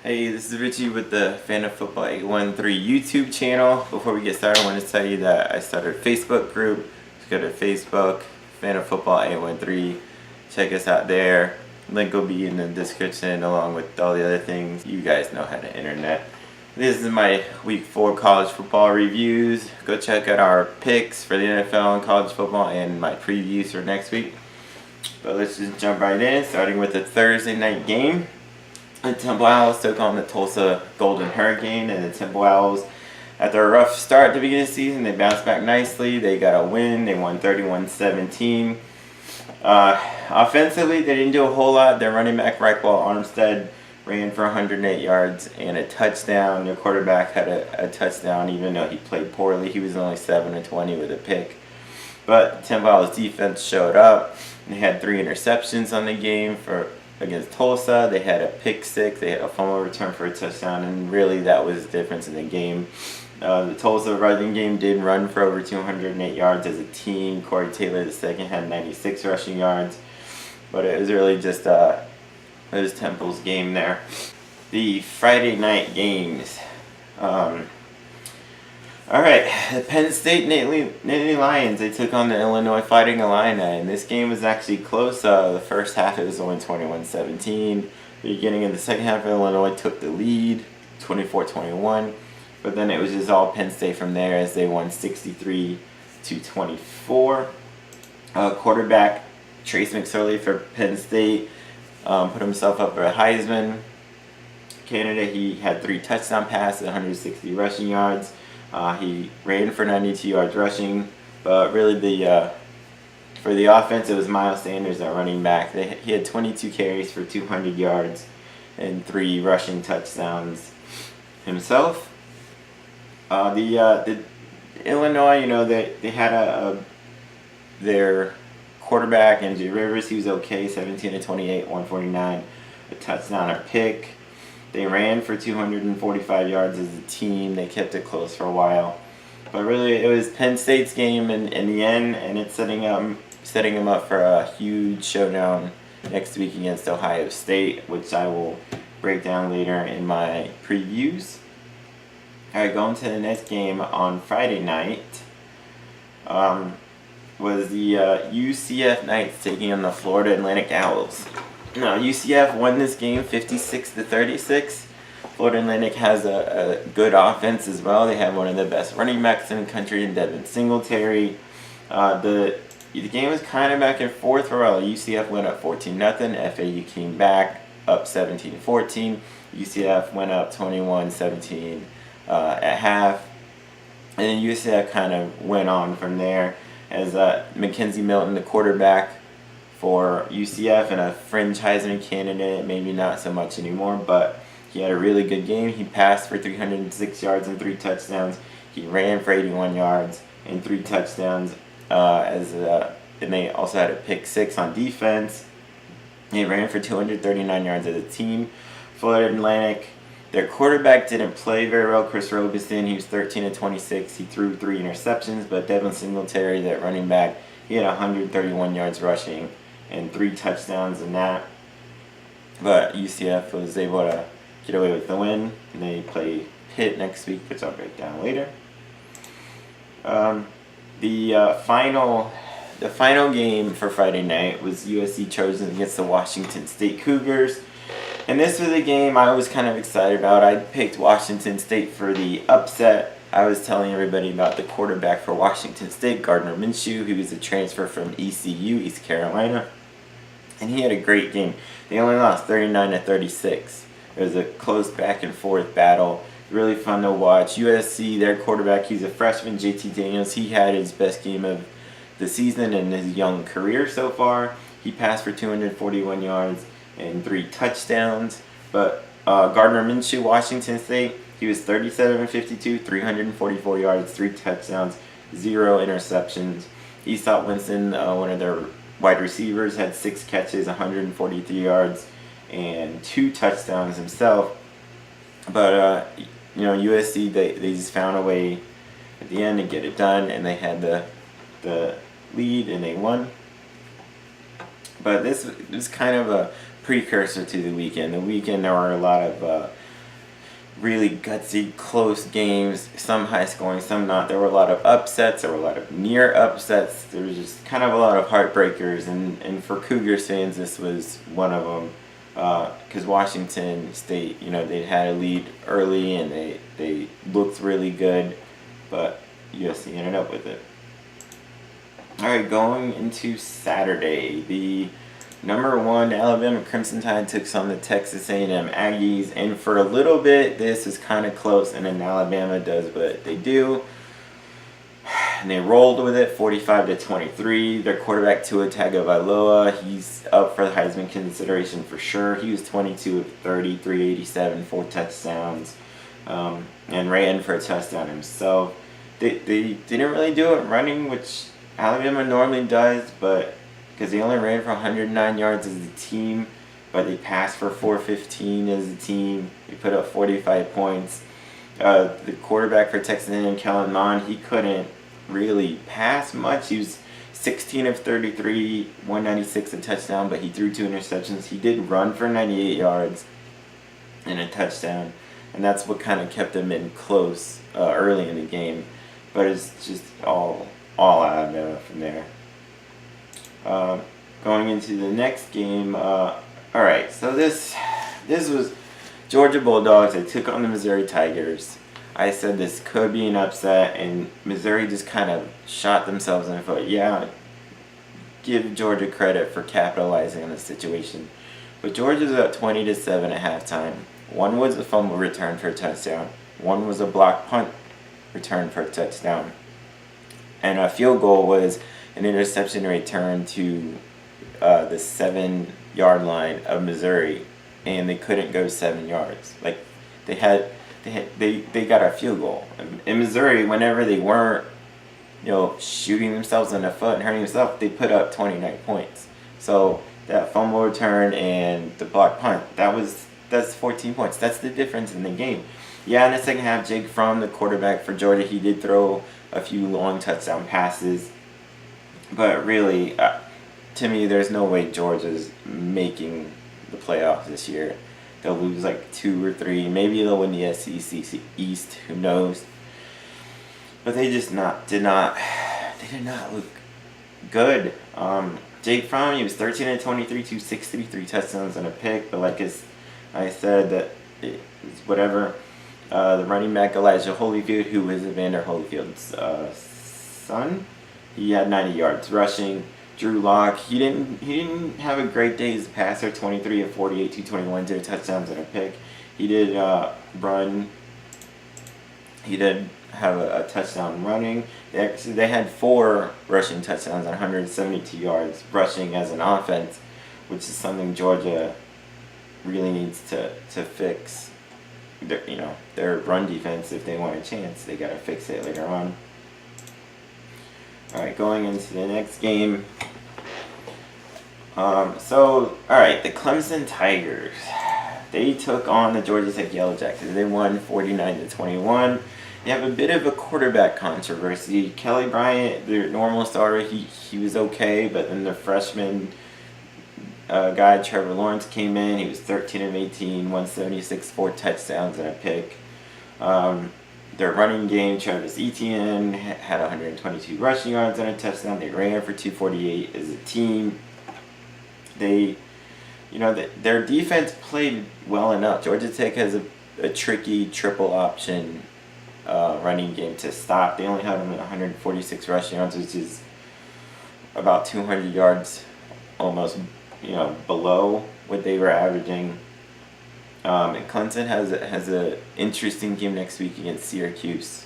Hey, this is Richie with the Fan of Football 813 YouTube channel. Before we get started, I want to tell you that I started a Facebook group. Just go to Facebook, Fan of Football 813. Check us out there. Link will be in the description along with all the other things. You guys know how to internet. This is my week 4 college football reviews. Go check out our picks for the NFL and college football and my previews for next week. But let's just jump right in, starting with the Thursday night game. The Temple Owls took on the Tulsa Golden Hurricane, and the Temple Owls, after a rough start at the beginning of the season, they bounced back nicely. They got a win. They won 31-17. Offensively, they didn't do a whole lot. Their running back, Reichwald Armstead, ran for 108 yards and a touchdown. Their quarterback had a touchdown, even though he played poorly. He was only 7-20 with a pick. But Temple Owls defense showed up. They had 3 interceptions on the game against Tulsa. They had a pick six, they had a fumble return for a touchdown, and really that was the difference in the game. The Tulsa running game did run for over 208 yards as a team. Corey Taylor II had 96 rushing yards, but it was really just it was Temple's game there. The Friday night games. Alright, the Penn State Nittany Lions, they took on the Illinois Fighting Illini, and this game was actually close. The first half it was only 21-17. The beginning of the second half, Illinois took the lead, 24-21, but then it was just all Penn State from there as they won 63-24. Quarterback Trace McSorley for Penn State put himself up for a Heisman candidate. He had 3 touchdown passes, 160 rushing yards. He ran for 92 yards rushing, but really for the offense it was Miles Sanders at running back. He had 22 carries for 200 yards and 3 rushing touchdowns himself. The Illinois, they had their quarterback, MJ Rivers. He was okay, 17-28, 149, a touchdown, a pick. They ran for 245 yards as a team. They kept it close for a while. But really, it was Penn State's game in the end, and it's setting them up for a huge showdown next week against Ohio State, which I will break down later in my previews. Alright, going to the next game on Friday night was the UCF Knights taking on the Florida Atlantic Owls. Now, UCF won this game 56-36. Florida Atlantic has a good offense as well. They have one of the best running backs in the country in Devin Singletary. The game was kind of back and forth for a while. UCF went up 14-0. FAU came back up 17-14. UCF went up 21-17 at half. And then UCF kind of went on from there as Mackenzie Milton, the quarterback for UCF and a fringe Heisman candidate, maybe not so much anymore, but he had a really good game. He passed for 306 yards and 3 touchdowns. He ran for 81 yards and 3 touchdowns, and they also had a pick 6 on defense. He ran for 239 yards as a team. Florida Atlantic, their quarterback didn't play very well. Chris Robinson, he was 13-26. He threw 3 interceptions, but Devin Singletary, that running back, he had 131 yards rushing and 3 touchdowns in that. But UCF was able to get away with the win, and they play Pitt next week, which I'll break down later. The final game for Friday night was USC Trojans against the Washington State Cougars. And this was a game I was kind of excited about. I picked Washington State for the upset. I was telling everybody about the quarterback for Washington State, Gardner Minshew, who was a transfer from ECU, East Carolina. And he had a great game. They only lost 39-36. It was a close back and forth battle. Really fun to watch. USC, their quarterback, he's a freshman, JT Daniels. He had his best game of the season in his young career so far. He passed for 241 yards and 3 touchdowns. But Gardner Minshew, Washington State, he was 37-52, 344 yards, 3 touchdowns, 0 interceptions. Easop Winston, one of their wide receivers, had 6 catches, 143 yards, and 2 touchdowns himself. But USC, they just found a way at the end to get it done, and they had the lead and they won. But this was kind of a precursor to the weekend. The weekend, there were a lot of really gutsy, close games, some high scoring, some not. There were a lot of upsets, there were a lot of near upsets, there was just kind of a lot of heartbreakers, and for Cougars fans, this was one of them. Because Washington State, they had a lead early and they looked really good, but USC ended up with it. Alright, going into Saturday, the #1 Alabama Crimson Tide took on the Texas A&M Aggies, and for a little bit this was kind of close, and then Alabama does what they do, and they rolled with it 45-23. Their quarterback Tua Tagovailoa, he's up for the Heisman consideration for sure. He was 22 of 30, 387, 4 touchdowns, and ran for a touchdown himself. They didn't really do it running, which Alabama normally does, but because they only ran for 109 yards as a team, but they passed for 415 as a team. They put up 45 points. The quarterback for Texas A&M, Kellen Mond, he couldn't really pass much. He was 16 of 33, 196 a touchdown, but he threw 2 interceptions. He did run for 98 yards and a touchdown, and that's what kind of kept him in close early in the game. But it's just all Alabama from there. Going into the next game, alright, so this was Georgia Bulldogs. They took on the Missouri Tigers. I said this could be an upset, and Missouri just kind of shot themselves in the foot. Yeah, give Georgia credit for capitalizing on the situation. But Georgia's up 20-7 at halftime. One was a fumble return for a touchdown. One was a block punt return for a touchdown. And a field goal was an interception return to the 7-yard line of Missouri, and they couldn't go 7 yards. Like they got a field goal. In Missouri, whenever they weren't, shooting themselves in the foot and hurting themselves, they put up 29 points. So that fumble return and the block punt, that's 14 points. That's the difference in the game. Yeah, in the second half, Jake Fromm, the quarterback for Georgia, he did throw a few long touchdown passes. But really, to me, there's no way Georgia's making the playoffs this year. They'll lose like 2 or 3. Maybe they'll win the SEC East. Who knows? But they just did not look good. Jake Fromm, he was 13 of 23, 263 touchdowns and a pick. But like I said, that it's whatever. The running back Elijah Holyfield, who was Evander Holyfield's son, he had 90 yards rushing. Drew Lock, he didn't have a great day as a passer. 23 of 48, 221, 2 touchdowns and a pick. He did run. He did have a touchdown running. They had 4 rushing touchdowns and 172 yards rushing as an offense, which is something Georgia really needs to fix. Their run defense, if they want a chance, they got to fix it later on. Alright, going into the next game. Alright, the Clemson Tigers. They took on the Georgia Tech Yellow Jackets. They won 49-21. They have a bit of a quarterback controversy. Kelly Bryant, their normal starter, he was okay, but then the freshman guy, Trevor Lawrence, came in. He was 13 of 18, 176, 4 touchdowns and a pick. Their running game, Travis Etienne had 122 rushing yards and a touchdown. They ran for 248 as a team. Their defense played well enough. Georgia Tech has a tricky triple option running game to stop. They only had them at 146 rushing yards, which is about 200 yards, almost below what they were averaging. And Clemson has a interesting game next week against Syracuse,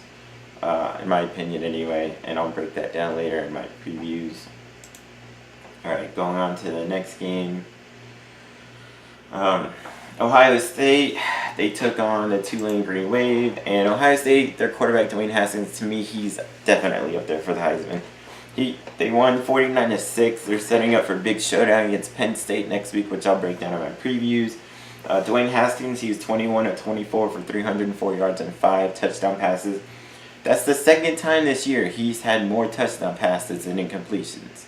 in my opinion anyway, and I'll break that down later in my previews. Alright, going on to the next game. Ohio State, they took on the Tulane Green Wave, and Ohio State, their quarterback Dwayne Haskins, to me, he's definitely up there for the Heisman. They won 49-6. They're setting up for a big showdown against Penn State next week, which I'll break down in my previews. Dwayne Haskins, he's 21 of 24 for 304 yards and 5 touchdown passes. That's the second time this year he's had more touchdown passes than incompletions.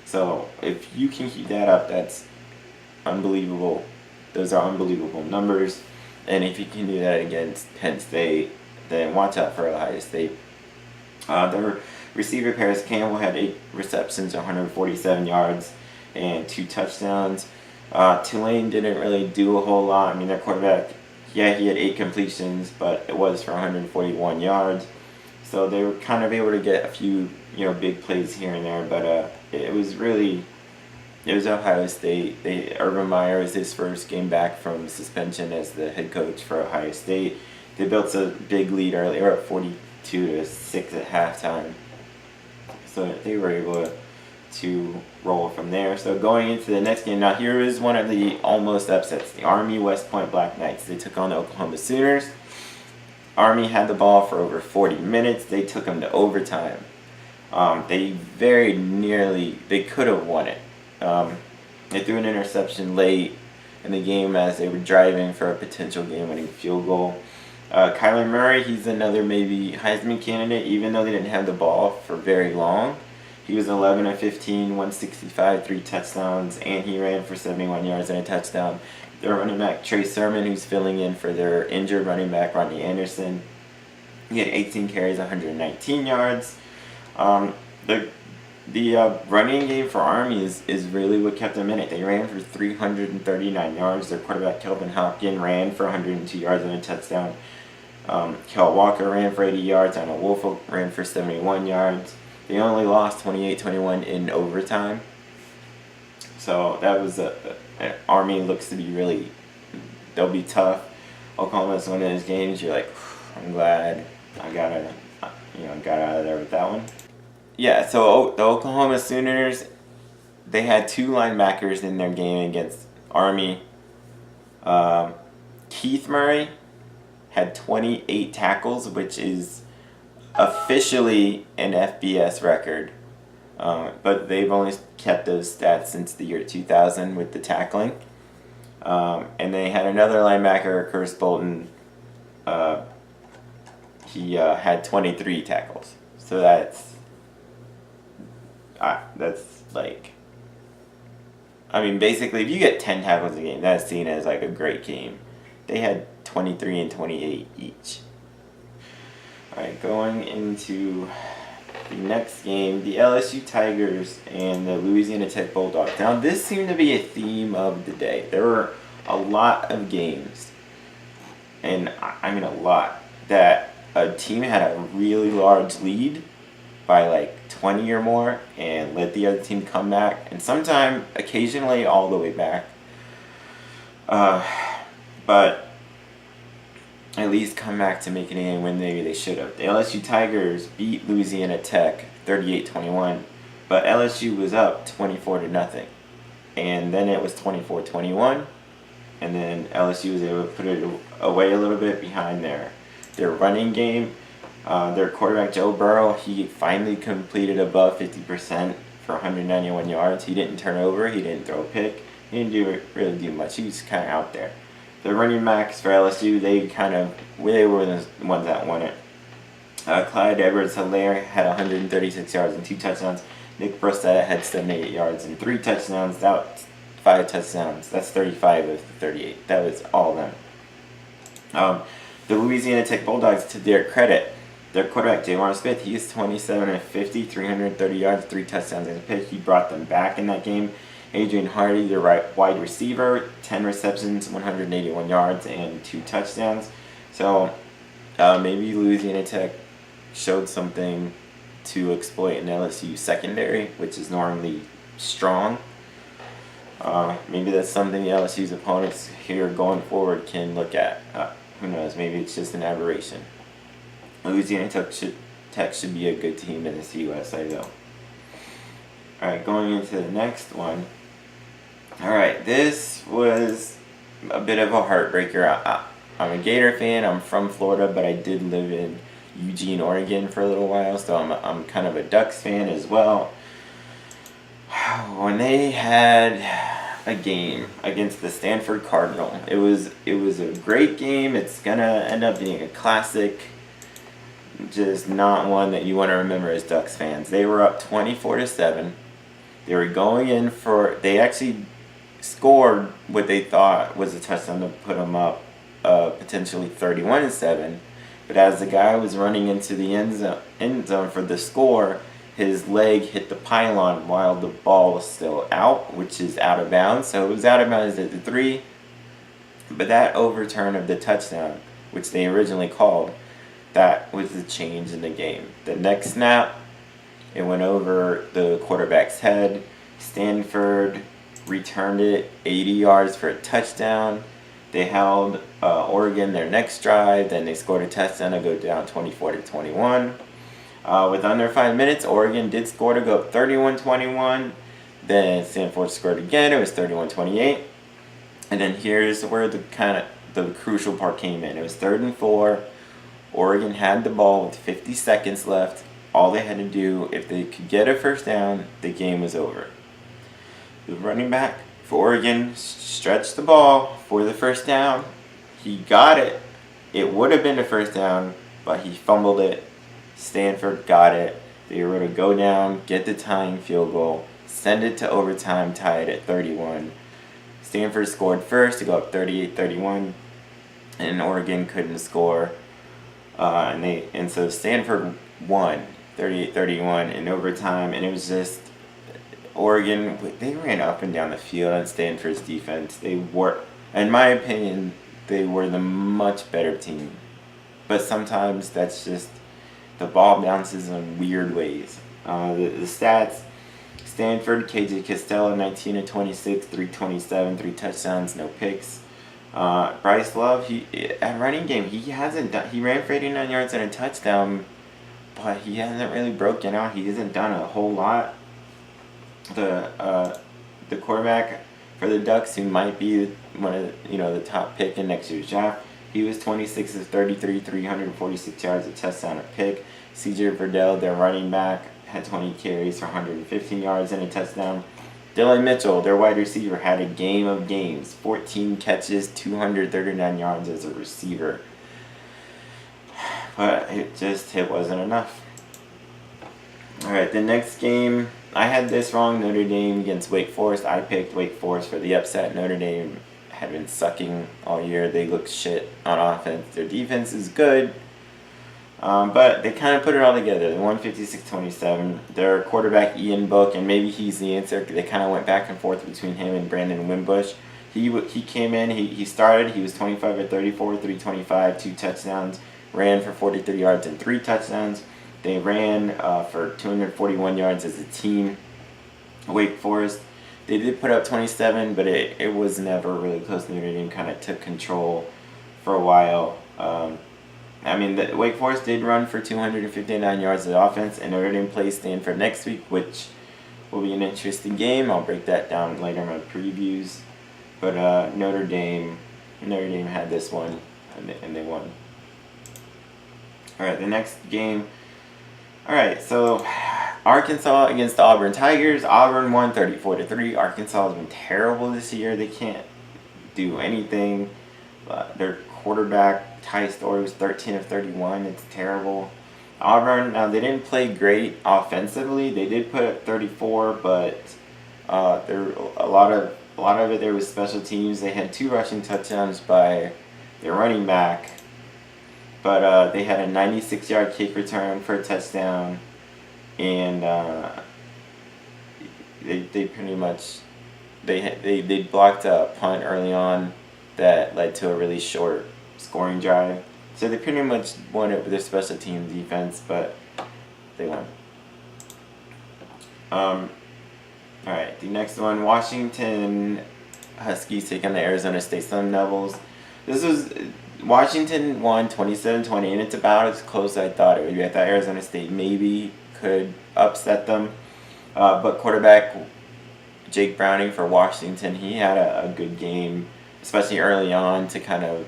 So if you can keep that up, that's unbelievable. Those are unbelievable numbers. And if he can do that against Penn State, then watch out for Ohio State. Their receiver Paris Campbell had 8 receptions, 147 yards, and 2 touchdowns. Tulane didn't really do a whole lot. I mean, their quarterback, yeah, he had 8 completions, but it was for 141 yards. So they were kind of able to get a few, big plays here and there. But it was Ohio State. Urban Meyer was his first game back from suspension as the head coach for Ohio State. They built a big lead early. They were at 42-6 at halftime. So they were able to roll from there. So going into the next game, now here is one of the almost upsets. The Army West Point Black Knights. They took on the Oklahoma Sooners. Army had the ball for over 40 minutes. They took them to overtime. They could have won it. They threw an interception late in the game as they were driving for a potential game-winning field goal. Kyler Murray, he's another maybe Heisman candidate, even though they didn't have the ball for very long. He was 11 of 15, 165, 3 touchdowns, and he ran for 71 yards and a touchdown. Their running back, Trey Sermon, who's filling in for their injured running back, Rodney Anderson, he had 18 carries, 119 yards. The running game for Army is really what kept them in it. They ran for 339 yards. Their quarterback, Kelvin Hopkins, ran for 102 yards and a touchdown. Kel Walker ran for 80 yards. Anna Wolf ran for 71 yards. They only lost 28-21 in overtime. So that was Army looks to be really, they'll be tough. Oklahoma's one of those games you're like, I'm glad I got out of there with that one. Yeah, so the Oklahoma Sooners, they had 2 linebackers in their game against Army. Keith Murray had 28 tackles, which is officially an FBS record. But they've only kept those stats since the year 2000 with the tackling. And they had another linebacker, Curtis Bolton. He had 23 tackles. So that's like, I mean, basically, if you get 10 tackles a game, that's seen as like a great game. They had 23 and 28 each. Alright, going into the next game, the LSU Tigers and the Louisiana Tech Bulldogs. Now, this seemed to be a theme of the day. There were a lot of games, and I mean a lot, that a team had a really large lead by like 20 or more and let the other team come back, and occasionally all the way back. But at least come back to make it in when they should have. The LSU Tigers beat Louisiana Tech 38-21, but LSU was up 24-0. And then it was 24-21, and then LSU was able to put it away a little bit behind their running game. Their quarterback, Joe Burrow, he finally completed above 50% for 191 yards. He didn't turn over. He didn't throw a pick. He didn't really do much. He was kind of out there. The running backs for LSU, they were the ones that won it. Clyde Edwards-Helaire had 136 yards and 2 touchdowns. Nick Brossetta had 78 yards and 3 touchdowns. That's 5 touchdowns. That's 35 of the 38. That was all of them. The Louisiana Tech Bulldogs, to their credit, their quarterback, Ja'Marr Smith, he is 27 of 50, 330 yards, 3 touchdowns and a pick. He brought them back in that game. Adrian Hardy, their wide receiver, 10 receptions, 181 yards, and 2 touchdowns. So maybe Louisiana Tech showed something to exploit in LSU secondary, which is normally strong. Maybe that's something the LSU's opponents here going forward can look at. Who knows? Maybe it's just an aberration. Louisiana Tech should be a good team in this USA, though. Alright, going into the next one. Alright, this was a bit of a heartbreaker. I'm a Gator fan. I'm from Florida, but I did live in Eugene, Oregon for a little while, so I'm kind of a Ducks fan as well. When they had a game against the Stanford Cardinal, it was a great game. It's gonna end up being a classic, just not one that you want to remember as Ducks fans. They were up 24-7. They were going in they actually scored what they thought was a touchdown to put them up potentially 31-7. But as the guy was running into the end zone for the score, his leg hit the pylon while the ball was still out, which is out of bounds. So it was out of bounds at the 3. But that overturn of the touchdown, which they originally called, that was the change in the game. The next snap, it went over the quarterback's head. Stanford returned it 80 yards for a touchdown. They held Oregon their next drive. Then they scored a touchdown to go down 24-21. With under 5 minutes, Oregon did score to go up 31-21. Then Stanford scored again. It was 31-28. And then here's where the crucial part came in. It was 3rd and 4. Oregon had the ball with 50 seconds left. All they had to do, if they could get a first down, the game was over. The running back for Oregon stretched the ball for the first down. He got it. It would have been a first down, but he fumbled it. Stanford got it. They were able to go down, get the tying field goal, send it to overtime, tie it at 31. Stanford scored first to go up 38-31, and Oregon couldn't score. And so Stanford won 38-31 in overtime, and it was just Oregon. They ran up and down the field on Stanford's defense. They were, in my opinion, they were the much better team. But sometimes that's just the ball bounces in weird ways. The stats: Stanford, KJ Costello, 19-26, 327, 3 touchdowns, no picks. Bryce Love, at running game, he ran for 89 yards and a touchdown, but he hasn't really broken out. He hasn't done a whole lot. The quarterback for the Ducks, who might be one of the top pick in next year's draft, he was 26-33, 346 yards, a touchdown, a pick. CJ Verdell, their running back, had 20 carries for 115 yards and a touchdown. Dylan Mitchell, their wide receiver, had a game of games. 14 catches, 239 yards as a receiver. But it wasn't enough. Alright, the next game, I had this wrong. Notre Dame against Wake Forest. I picked Wake Forest for the upset. Notre Dame had been sucking all year. They look shit on offense. Their defense is good. But they kind of put it all together. They won 56-27. Their quarterback, Ian Book, and maybe he's the answer. They kind of went back and forth between him and Brandon Wimbush. He came in. He started. He was 25-34, 325, 2 touchdowns. Ran for 43 yards and 3 touchdowns. They ran for 241 yards as a team. Wake Forest, they did put up 27, but it was never really close. Notre Dame kind of took control for a while. Wake Forest did run for 259 yards of offense, and Notre Dame plays Stanford next week, which will be an interesting game. I'll break that down later in my previews. But Notre Dame had this one, and they won. All right, the next game. All right, so Arkansas against the Auburn Tigers. Auburn won 34-3. Arkansas has been terrible this year. They can't do anything. Their quarterback, Ty Storey, was 13 of 31. It's terrible. Auburn, now they didn't play great offensively. They did put up 34, but there a lot of it there was special teams. They had 2 rushing touchdowns by their running back, but they had a 96-yard kick return for a touchdown, and they pretty much they blocked a punt early on that led to a really short scoring drive. So they pretty much won it with their special team defense, but they won. Alright, the next one, Washington Huskies take on the Arizona State Sun Devils. Washington won 27-20, and it's about as close as I thought it would be. I thought Arizona State maybe could upset them, but quarterback Jake Browning for Washington, he had a good game, especially early on, to kind of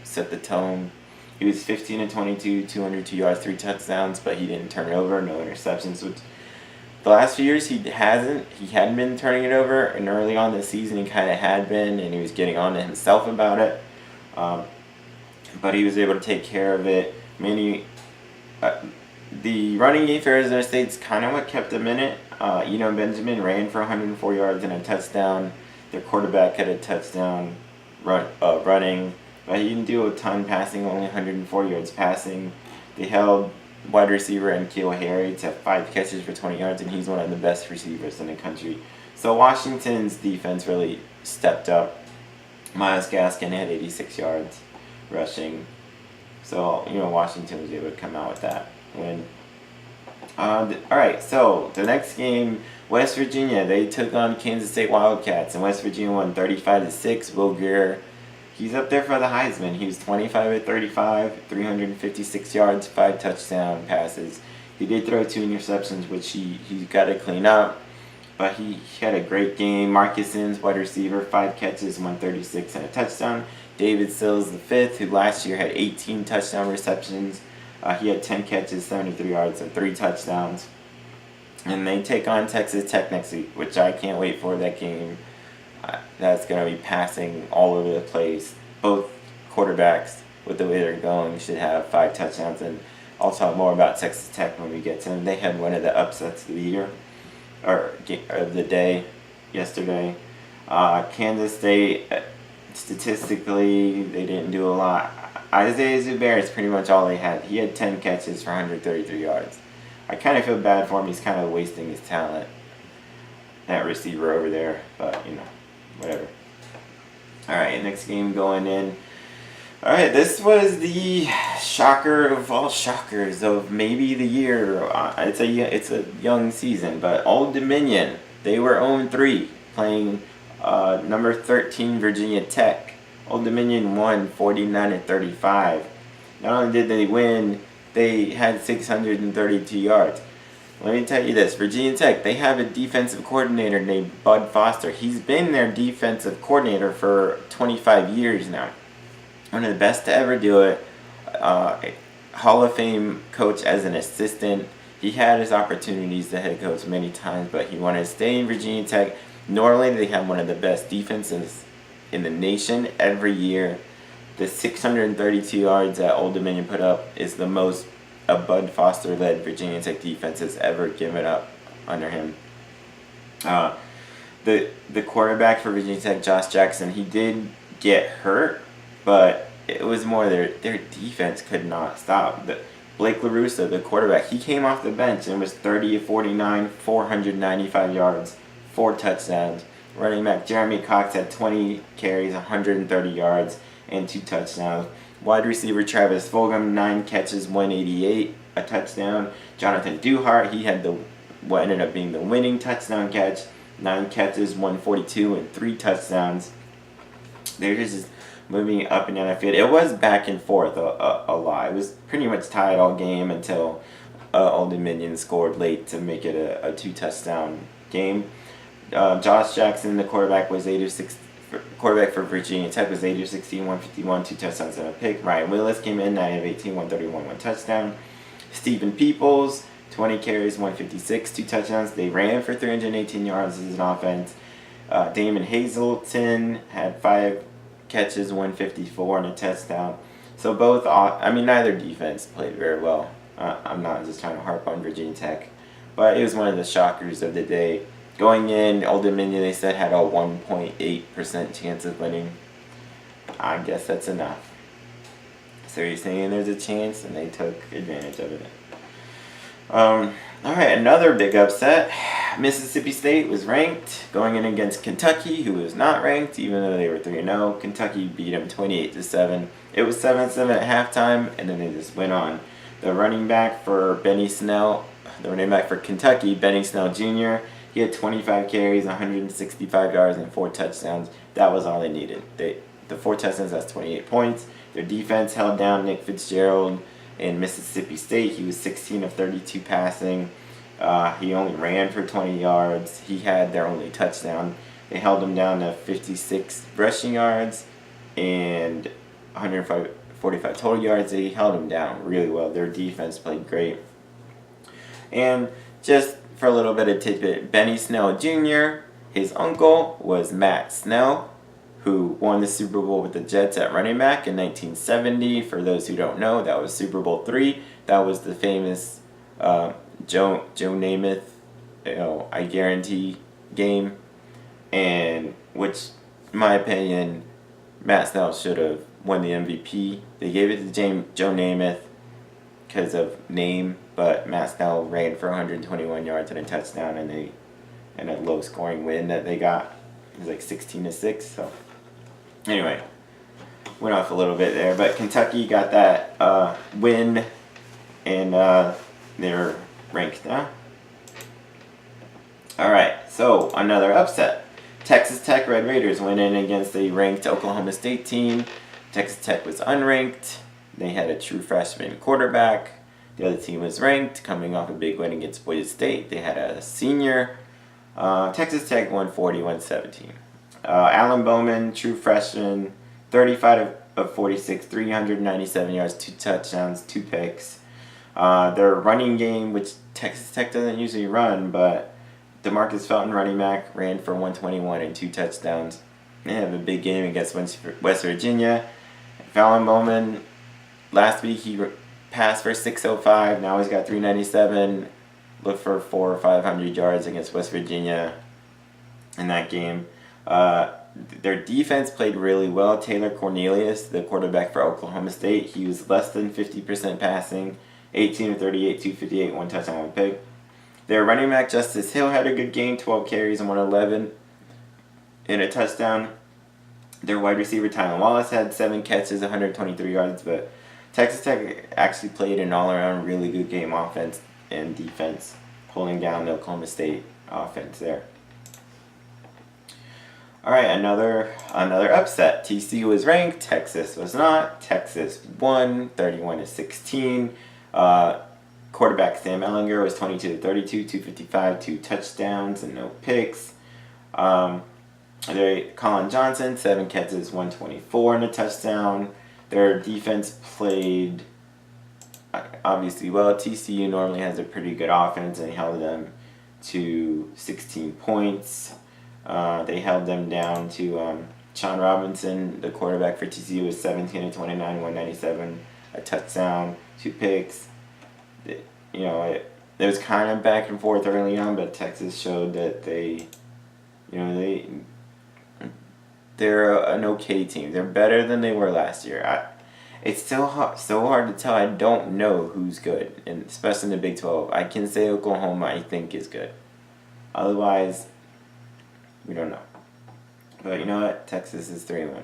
set the tone. He was 15-22, 202 yards, 3 touchdowns, but he didn't turn it over, no interceptions. Which the last few years he hadn't been turning it over, and early on this season he kind of had been, and he was getting on to himself about it. But he was able to take care of it. The running game for Arizona State's kind of what kept him in it. Benjamin ran for 104 yards and a touchdown. Their quarterback had a touchdown running. but he didn't do a ton passing, only 104 yards passing. They held wide receiver and N'Keal Harry to 5 catches for 20 yards, and he's one of the best receivers in the country. So Washington's defense really stepped up. Myles Gaskin had 86 yards rushing. So, Washington was able to come out with that win. Alright, so the next game, West Virginia, they took on Kansas State Wildcats, and West Virginia won 35-6. Will Grier, he's up there for the Heisman. He was 25 at 35, 356 yards, 5 touchdown passes. He did throw 2 interceptions, which he got to clean up, but he had a great game. Marcus Sims, wide receiver, 5 catches, 136 and a touchdown. David Sills, the fifth, who last year had 18 touchdown receptions. He had 10 catches, 73 yards, and 3 touchdowns. And they take on Texas Tech next week, which I can't wait for that game. That's going to be passing all over the place. Both quarterbacks, with the way they're going, should have 5 touchdowns. And I'll talk more about Texas Tech when we get to them. They had one of the upsets of the year, or of the day, yesterday. Kansas State, statistically, they didn't do a lot. Isaiah Zubair is pretty much all they had. He had 10 catches for 133 yards. I kind of feel bad for him. He's kind of wasting his talent, that receiver over there. But, whatever. Alright, next game going in. Alright, this was the shocker of all shockers of maybe the year. It's a young season, but Old Dominion, they were 0-3, playing number 13 Virginia Tech. Old Dominion won 49-35. Not only did they win, they had 632 yards. Let me tell you this, Virginia Tech, they have a defensive coordinator named Bud Foster. He's been their defensive coordinator for 25 years now. One of the best to ever do it. Hall of Fame coach as an assistant. He had his opportunities to head coach many times, but he wanted to stay in Virginia Tech. Normally, they have one of the best defenses in the nation every year. The 632 yards that Old Dominion put up is the most a Bud Foster-led Virginia Tech defense has ever given up under him. The quarterback for Virginia Tech, Josh Jackson, he did get hurt, but it was more their defense could not stop. Blake LaRussa, the quarterback, he came off the bench and was 30-49, 495 yards, 4 touchdowns. Running back Jeremy Cox had 20 carries, 130 yards, and 2 touchdowns. Wide receiver Travis Fulgham, 9 catches, 188, a touchdown. Jonathan Duhart, he had what ended up being the winning touchdown catch, 9 catches, 142, and 3 touchdowns. They're just moving up and down the field. It was back and forth a lot. It was pretty much tied all game until Old Dominion scored late to make it a 2-touchdown game. Josh Jackson, the quarterback, was 8-6. Quarterback for Virginia Tech was 8-16, 151, 2 touchdowns and a pick. Ryan Willis came in 9-18, 131, 1 touchdown. Stephen Peoples, 20 carries, 156, 2 touchdowns. They ran for 318 yards as an offense. Damon Hazelton had 5 catches, 154, and a touchdown. So neither defense played very well. I'm not just trying to harp on Virginia Tech, but it was one of the shockers of the day. Going in, Old Dominion, they said, had a 1.8% chance of winning. I guess that's enough. So you're saying there's a chance, and they took advantage of it. Alright, another big upset. Mississippi State was ranked, going in against Kentucky, who was not ranked, even though they were 3-0. Kentucky beat them 28-7. It was 7-7 at halftime, and then they just went on. The running back for Kentucky, Benny Snell Jr., he had 25 carries, 165 yards, and 4 touchdowns. That was all they needed. The 4 touchdowns, that's 28 points. Their defense held down Nick Fitzgerald in Mississippi State. He was 16 of 32 passing. He only ran for 20 yards. He had their only touchdown. They held him down to 56 rushing yards and 145 total yards. They held him down really well. Their defense played great. And just for a little bit of tidbit, Benny Snell Jr., his uncle was Matt Snell, who won the Super Bowl with the Jets at running back in 1970. For those who don't know, that was Super Bowl III. That was the famous Joe Namath, I guarantee game, and which, in my opinion, Matt Snell should have won the MVP. They gave it to Joe Namath because of name, but Matt Snell ran for 121 yards and a touchdown, and a low scoring win that they got. It was like 16-6. So anyway, went off a little bit there, but Kentucky got that win, and they're ranked now. All right, so another upset. Texas Tech Red Raiders went in against a ranked Oklahoma State team. Texas Tech was unranked. They had a true freshman quarterback. The other team was ranked, coming off a big win against Boise State. They had a senior. Texas Tech won 41-17. Alan Bowman, true freshman, 35 of 46, 397 yards, 2 touchdowns, 2 picks. Their running game, which Texas Tech doesn't usually run, but DeMarcus Felton, running back, ran for 121 and 2 touchdowns. They have a big game against West Virginia. Alan Bowman, last week he passed for 605. Now he's got 397. Look for 400 or 500 yards against West Virginia in that game. Their defense played really well. Taylor Cornelius, the quarterback for Oklahoma State, he was less than 50% passing, 18 of 38, 258, 1 touchdown, 1 pick. Their running back Justice Hill had a good game, 12 carries and 111 and a touchdown. Their wide receiver Tylan Wallace had 7 catches, 123 yards, but Texas Tech actually played an all-around really good game, offense and defense, pulling down the Oklahoma State offense there. All right, another upset. TCU was ranked, Texas was not. Texas won 31-16. Quarterback Sam Ehlinger was 22-32, 255, 2 touchdowns and no picks. Colin Johnson, 7 catches, 124 and a touchdown. Their defense played obviously well. TCU normally has a pretty good offense and held them to 16 points. They held them down to Sean Robinson, the quarterback for TCU, was 17-29, 197, a touchdown, 2 picks. It was kind of back and forth early on, but Texas showed that they're an okay team. They're better than they were last year. It's still so hard to tell. I don't know who's good, and especially in the Big 12. I can say Oklahoma, I think, is good. Otherwise, we don't know. But you know what? Texas is 3-1.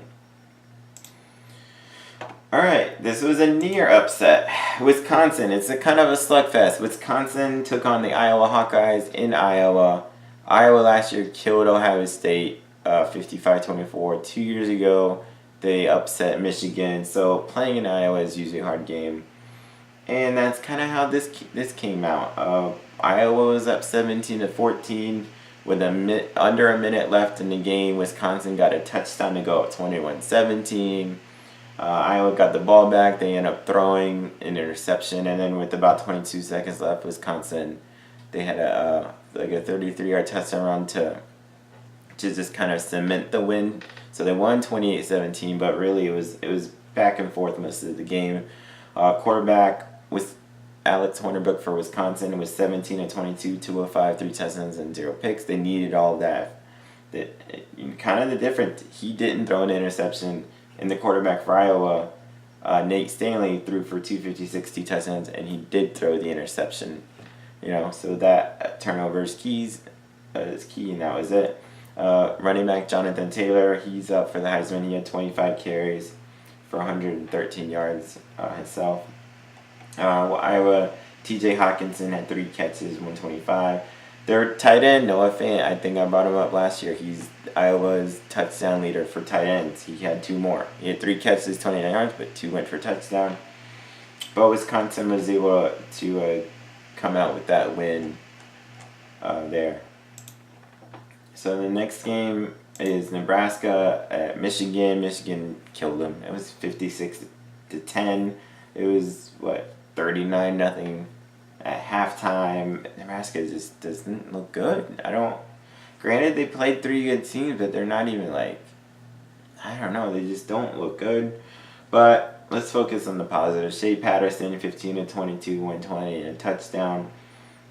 All right, this was a near upset. Wisconsin, it's a kind of a slugfest. Wisconsin took on the Iowa Hawkeyes in Iowa. Iowa last year killed Ohio State 55-24. 2 years ago, they upset Michigan. So playing in Iowa is usually a hard game. And that's kind of how this came out. Iowa was up 17-14 with under a minute left in the game. Wisconsin got a touchdown to go up 21-17. Iowa got the ball back. They ended up throwing an interception, and then with about 22 seconds left, Wisconsin, they had a 33-yard touchdown run to just kind of cement the win. So they won 28-17, but really it was back and forth most of the game. Quarterback was Alex Hornibrook for Wisconsin. It was 17-22, 205, 3 touchdowns and 0 picks. They needed all that. Kind of the difference. He didn't throw an interception. And the quarterback for Iowa, Nate Stanley, threw for 256, 2 touchdowns, and he did throw the interception. So that turnover is key, and that was it. Running back Jonathan Taylor, he's up for the Heisman. He had 25 carries for 113 yards himself. Iowa, T.J. Hawkinson had 3 catches, 125. Their tight end, Noah Fant, I think I brought him up last year. He's Iowa's touchdown leader for tight ends. He had 2 more. He had 3 catches, 29 yards, but 2 went for touchdown. But Wisconsin was able to come out with that win there. So the next game is Nebraska at Michigan. Michigan killed them. It was 56-10. It was 39-0 at halftime. Nebraska just doesn't look good. Granted, they played 3 good teams, but they're not even I don't know. They just don't look good. But let's focus on the positive. Shea Patterson, 15-22, 120 and a touchdown.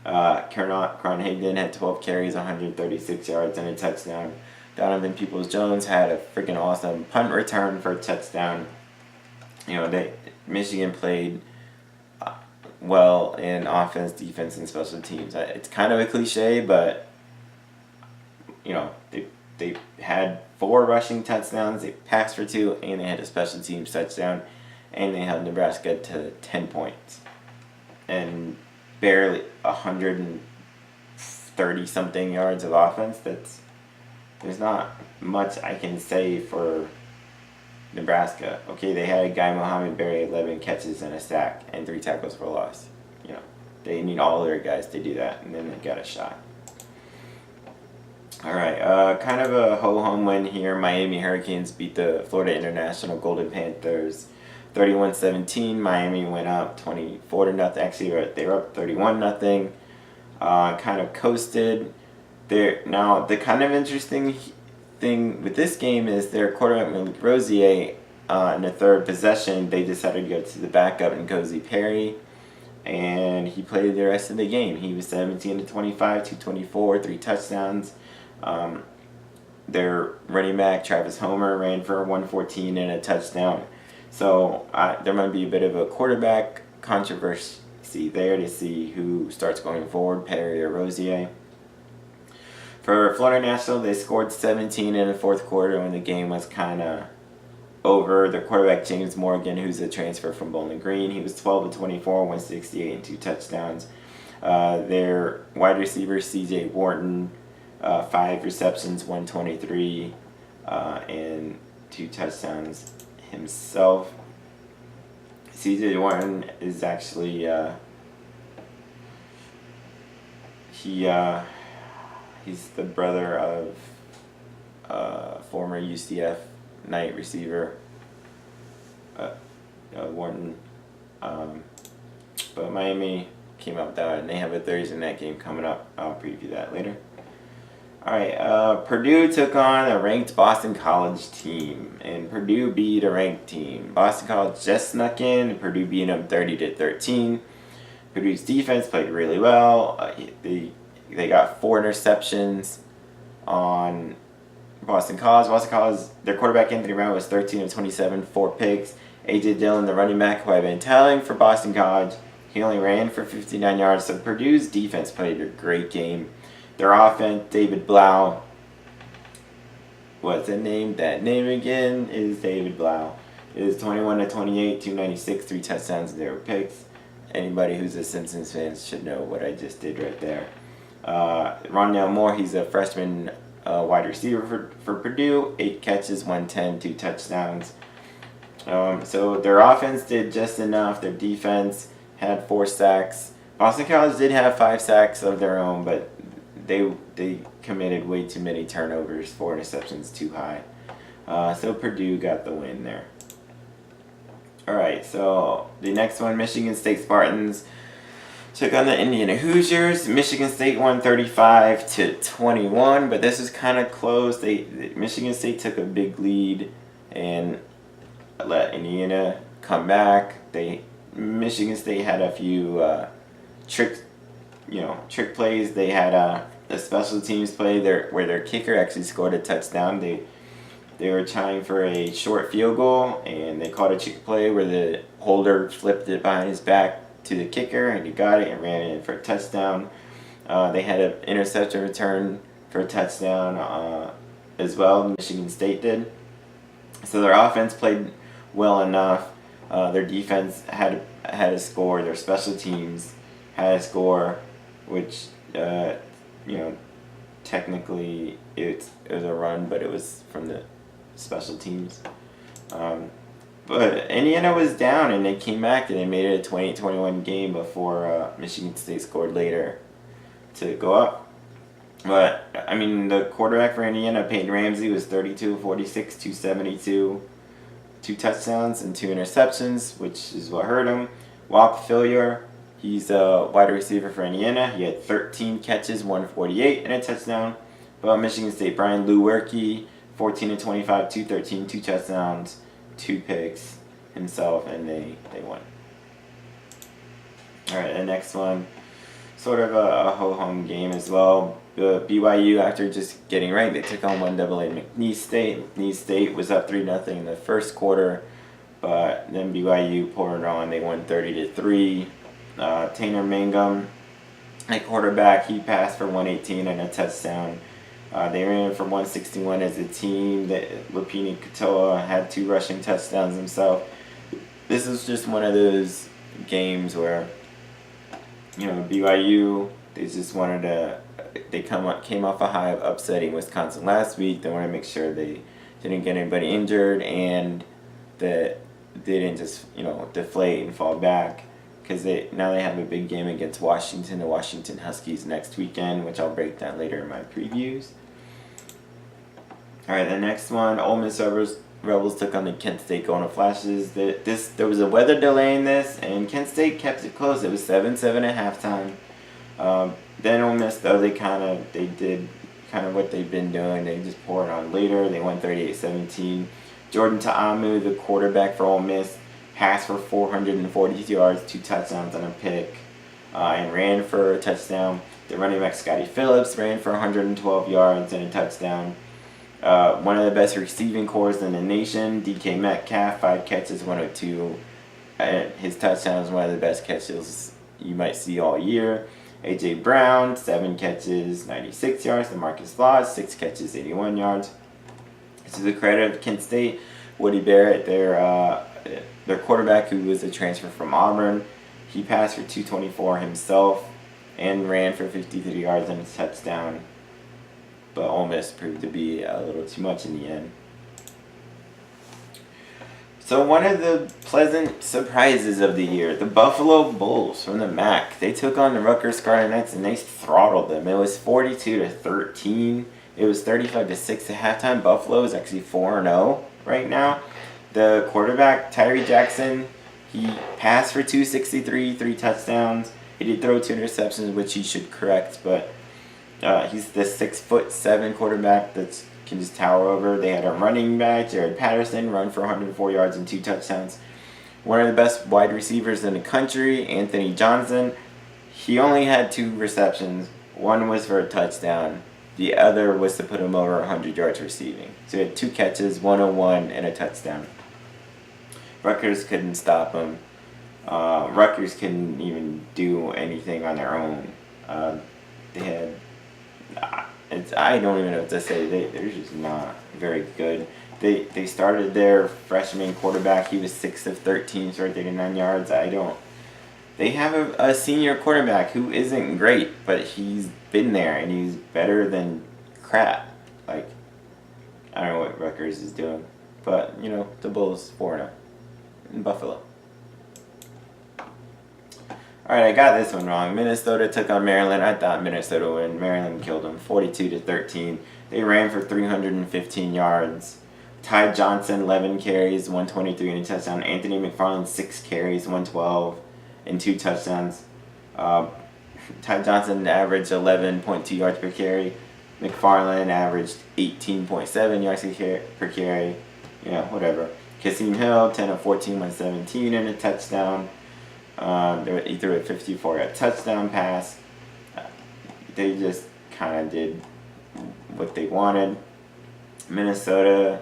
Kron Higdon had 12 carries, 136 yards and a touchdown. Donovan Peoples-Jones had a freaking awesome punt return for a touchdown. Michigan played well in offense, defense, and special teams. It's kind of a cliche, but they had 4 rushing touchdowns, they passed for 2, and they had a special teams touchdown, and they held Nebraska to 10 points and barely 130 something yards of offense. There's not much I can say for Nebraska. Okay, they had a guy, Mohamed Berry, 11 catches and a sack and 3 tackles for loss. They need all their guys to do that, and then they got a shot. All right, kind of a ho-hum win here. Miami Hurricanes beat the Florida International Golden Panthers 31-17. Miami went up 24-0. Actually, they were up 31-0. Kind of coasted. Now, the kind of interesting thing with this game is their quarterback, Malik Rosier, in the 3rd possession, they decided to go to the backup and Cozy Perry, and he played the rest of the game. He was 17-25, 224, 3 touchdowns. Their running back, Travis Homer, ran for 114 and a touchdown. So there might be a bit of a quarterback controversy there to see who starts going forward, Perry or Rosier. For Florida National, they scored 17 in the 4th quarter when the game was kind of over. Their quarterback, James Morgan, who's a transfer from Bowling Green, he was 12-24, 168, and 2 touchdowns. Their wide receiver, C.J. Wharton, 5 receptions, 123, and 2 touchdowns himself. C.J. Wharton is actually he's the brother of former UCF Knight receiver Wharton. But Miami came up with that, and they have a Thursday night game coming up. I'll preview that later. Alright, Purdue took on a ranked Boston College team, and Purdue beat a ranked team. Boston College just snuck in, and Purdue beat them 30-13. Purdue's defense played really well. They got 4 interceptions on Boston College. Boston College, their quarterback, Anthony Brown, was 13-27, 4 picks. A.J. Dillon, the running back, who I've been telling for Boston College, he only ran for 59 yards. So Purdue's defense played a great game. Their offense, David Blau, what's the name? That name again is David Blau. It is 21-28, 296, 3 touchdowns, and 0 picks. Anybody who's a Simpsons fan should know what I just did right there. Rondell Moore, he's a freshman wide receiver for Purdue, 8 catches, 110, 2 touchdowns. So their offense did just enough. Their defense had 4 sacks. Boston College did have 5 sacks of their own, but they committed way too many turnovers, 4 interceptions too high. So Purdue got the win there. Alright, so the next one, Michigan State Spartans took on the Indiana Hoosiers. Michigan State won 35-21, but this was kind of close. Michigan State took a big lead and let Indiana come back. Michigan State had a few trick plays. They had a special teams play where their kicker actually scored a touchdown. They were trying for a short field goal, and they called a trick play where the holder flipped it behind his back to the kicker, and he got it and ran it in for a touchdown. They had an interception return for a touchdown as well. Michigan State did. So their offense played well enough. Their defense had a score. Their special teams had a score, which technically it was a run, but it was from the special teams. But Indiana was down, and they came back, and they made it a 28-21 game before Michigan State scored later to go up. But, I mean, the quarterback for Indiana, Peyton Ramsey, was 32-46, 272, 2 touchdowns and 2 interceptions, which is what hurt him. Walt Fillier, he's a wide receiver for Indiana. He had 13 catches, 148, and a touchdown. But Michigan State, Brian Lewerke, 14-25, 213, 2 touchdowns, 2 picks himself, and they won. Alright, the next one, sort of a ho-hum game as well. BYU, after just getting ranked, they took on 1AA McNeese State. McNeese State was up 3-0 in the first quarter, but then BYU poured on. They won 30-3. Tanner Mangum, at quarterback, he passed for 118 and a touchdown. They ran for 161 as a team. Lupini Katoa had 2 rushing touchdowns himself. This is just one of those games where, BYU, they just wanted to. They came off a high of upsetting Wisconsin last week. They want to make sure they didn't get anybody injured and that they didn't just deflate and fall back, because now they have a big game against Washington, the Washington Huskies, next weekend, which I'll break down later in my previews. All right, the next one, Ole Miss Rebels took on the Kent State Golden Flashes. There was a weather delay in this, and Kent State kept it close. It was 7-7 at halftime. Then Ole Miss, though, they did what they've been doing. They just poured on later. They won 38-17. Jordan Ta'amu, the quarterback for Ole Miss, passed for 442 yards, 2 touchdowns and a pick, and ran for a touchdown. The running back Scotty Phillips ran for 112 yards and a touchdown. One of the best receiving corps in the nation, DK Metcalf, 5 catches, 102. His touchdown is one of the best catches you might see all year. A.J. Brown, 7 catches, 96 yards. DeMarcus Lodge, 6 catches, 81 yards. To the credit of Kent State, Woody Barrett, their quarterback, who was a transfer from Auburn, he passed for 224 himself and ran for 53 yards and a touchdown. But Ole Miss proved to be a little too much in the end. So one of the pleasant surprises of the year, the Buffalo Bulls from the MAC. They took on the Rutgers Scarlet Knights and they throttled them. It was 42-13. It was 35-6 at halftime. Buffalo is actually 4-0 right now. The quarterback, Tyree Jackson, he passed for 263, 3 touchdowns. He did throw 2 interceptions, which he should correct, but he's the 6'7" quarterback that can just tower over. They had a running back, Jared Patterson, run for 104 yards and 2 touchdowns. One of the best wide receivers in the country, Anthony Johnson, he only had 2 receptions. One was for a touchdown. The other was to put him over 100 yards receiving. So he had 2 catches, 101, and a touchdown. Rutgers couldn't stop him. Rutgers couldn't even do anything on their own. They had... I don't even know what to say. They're just not very good. They started their freshman quarterback. He was 6 of 13 for 39 yards. They have a senior quarterback who isn't great, but he's been there and he's better than crap. I don't know what Rutgers is doing, but the Bulls 4-0 in Buffalo. Alright, I got this one wrong. Minnesota took on Maryland. I thought Minnesota would win. Maryland killed them 42-13. They ran for 315 yards. Ty Johnson, 11 carries, 123 and a touchdown. Anthony McFarland, 6 carries, 112 and 2 touchdowns. Ty Johnson averaged 11.2 yards per carry. McFarland averaged 18.7 yards per carry. Whatever. Kasim Hill, 10 of 14, 117 and a touchdown. He threw a 54-yard touchdown pass. They just kind of did what they wanted. Minnesota,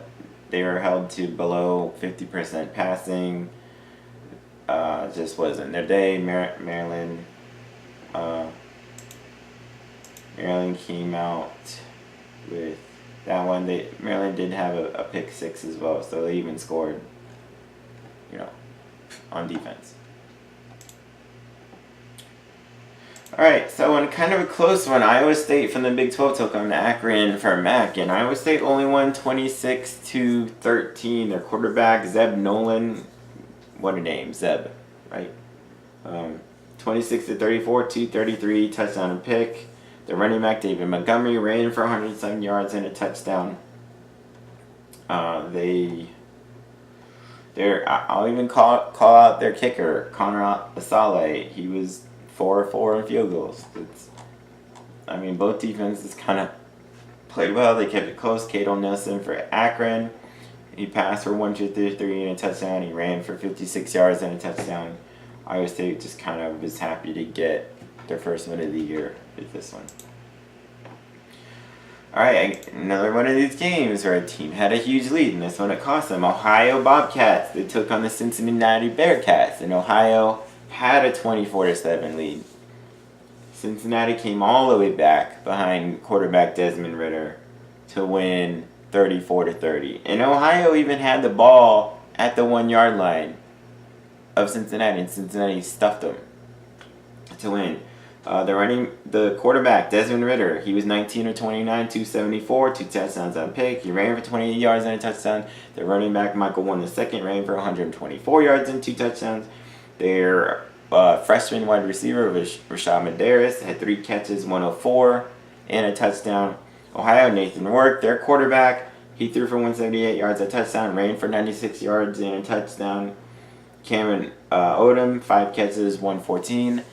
they were held to below 50% passing. Just wasn't their day. Maryland came out with that one. Maryland did have a pick 6 as well, so they even scored, on defense. Alright, so in kind of a close one, Iowa State from the Big 12 took on Akron for MAC, and Iowa State only won 26-13. Their quarterback, Zeb Nolan, what a name, Zeb, right? 26-34, 233, touchdown and pick. The running back, David Montgomery, ran for 107 yards and a touchdown. I'll even call out their kicker, Connor Asale. He was 4-4 in field goals. Both defenses kind of played well. They kept it close. Cato Nelson for Akron. He passed for 153 and a touchdown. He ran for 56 yards and a touchdown. Iowa State just kind of was happy to get their first win of the year with this one. All right, another one of these games where a team had a huge lead, and this one it cost them. Ohio Bobcats, they took on the Cincinnati Bearcats, and Ohio had a 24-7 lead. Cincinnati came all the way back behind quarterback Desmond Ridder to win 34-30. And Ohio even had the ball at the 1 yard line of Cincinnati, and Cincinnati stuffed them to win. The quarterback, Desmond Ridder, he was 19 of 29, 274, 2 touchdowns on pick. He ran for 28 yards and a touchdown. The running back, Michael Won II, ran for 124 yards and 2 touchdowns. Their freshman wide receiver, Rashad Medeiros, had 3 catches, 104, and a touchdown. Ohio, Nathan Work, their quarterback, he threw for 178 yards, a touchdown, ran for 96 yards and a touchdown. Cameron Odom, 5 catches, 114.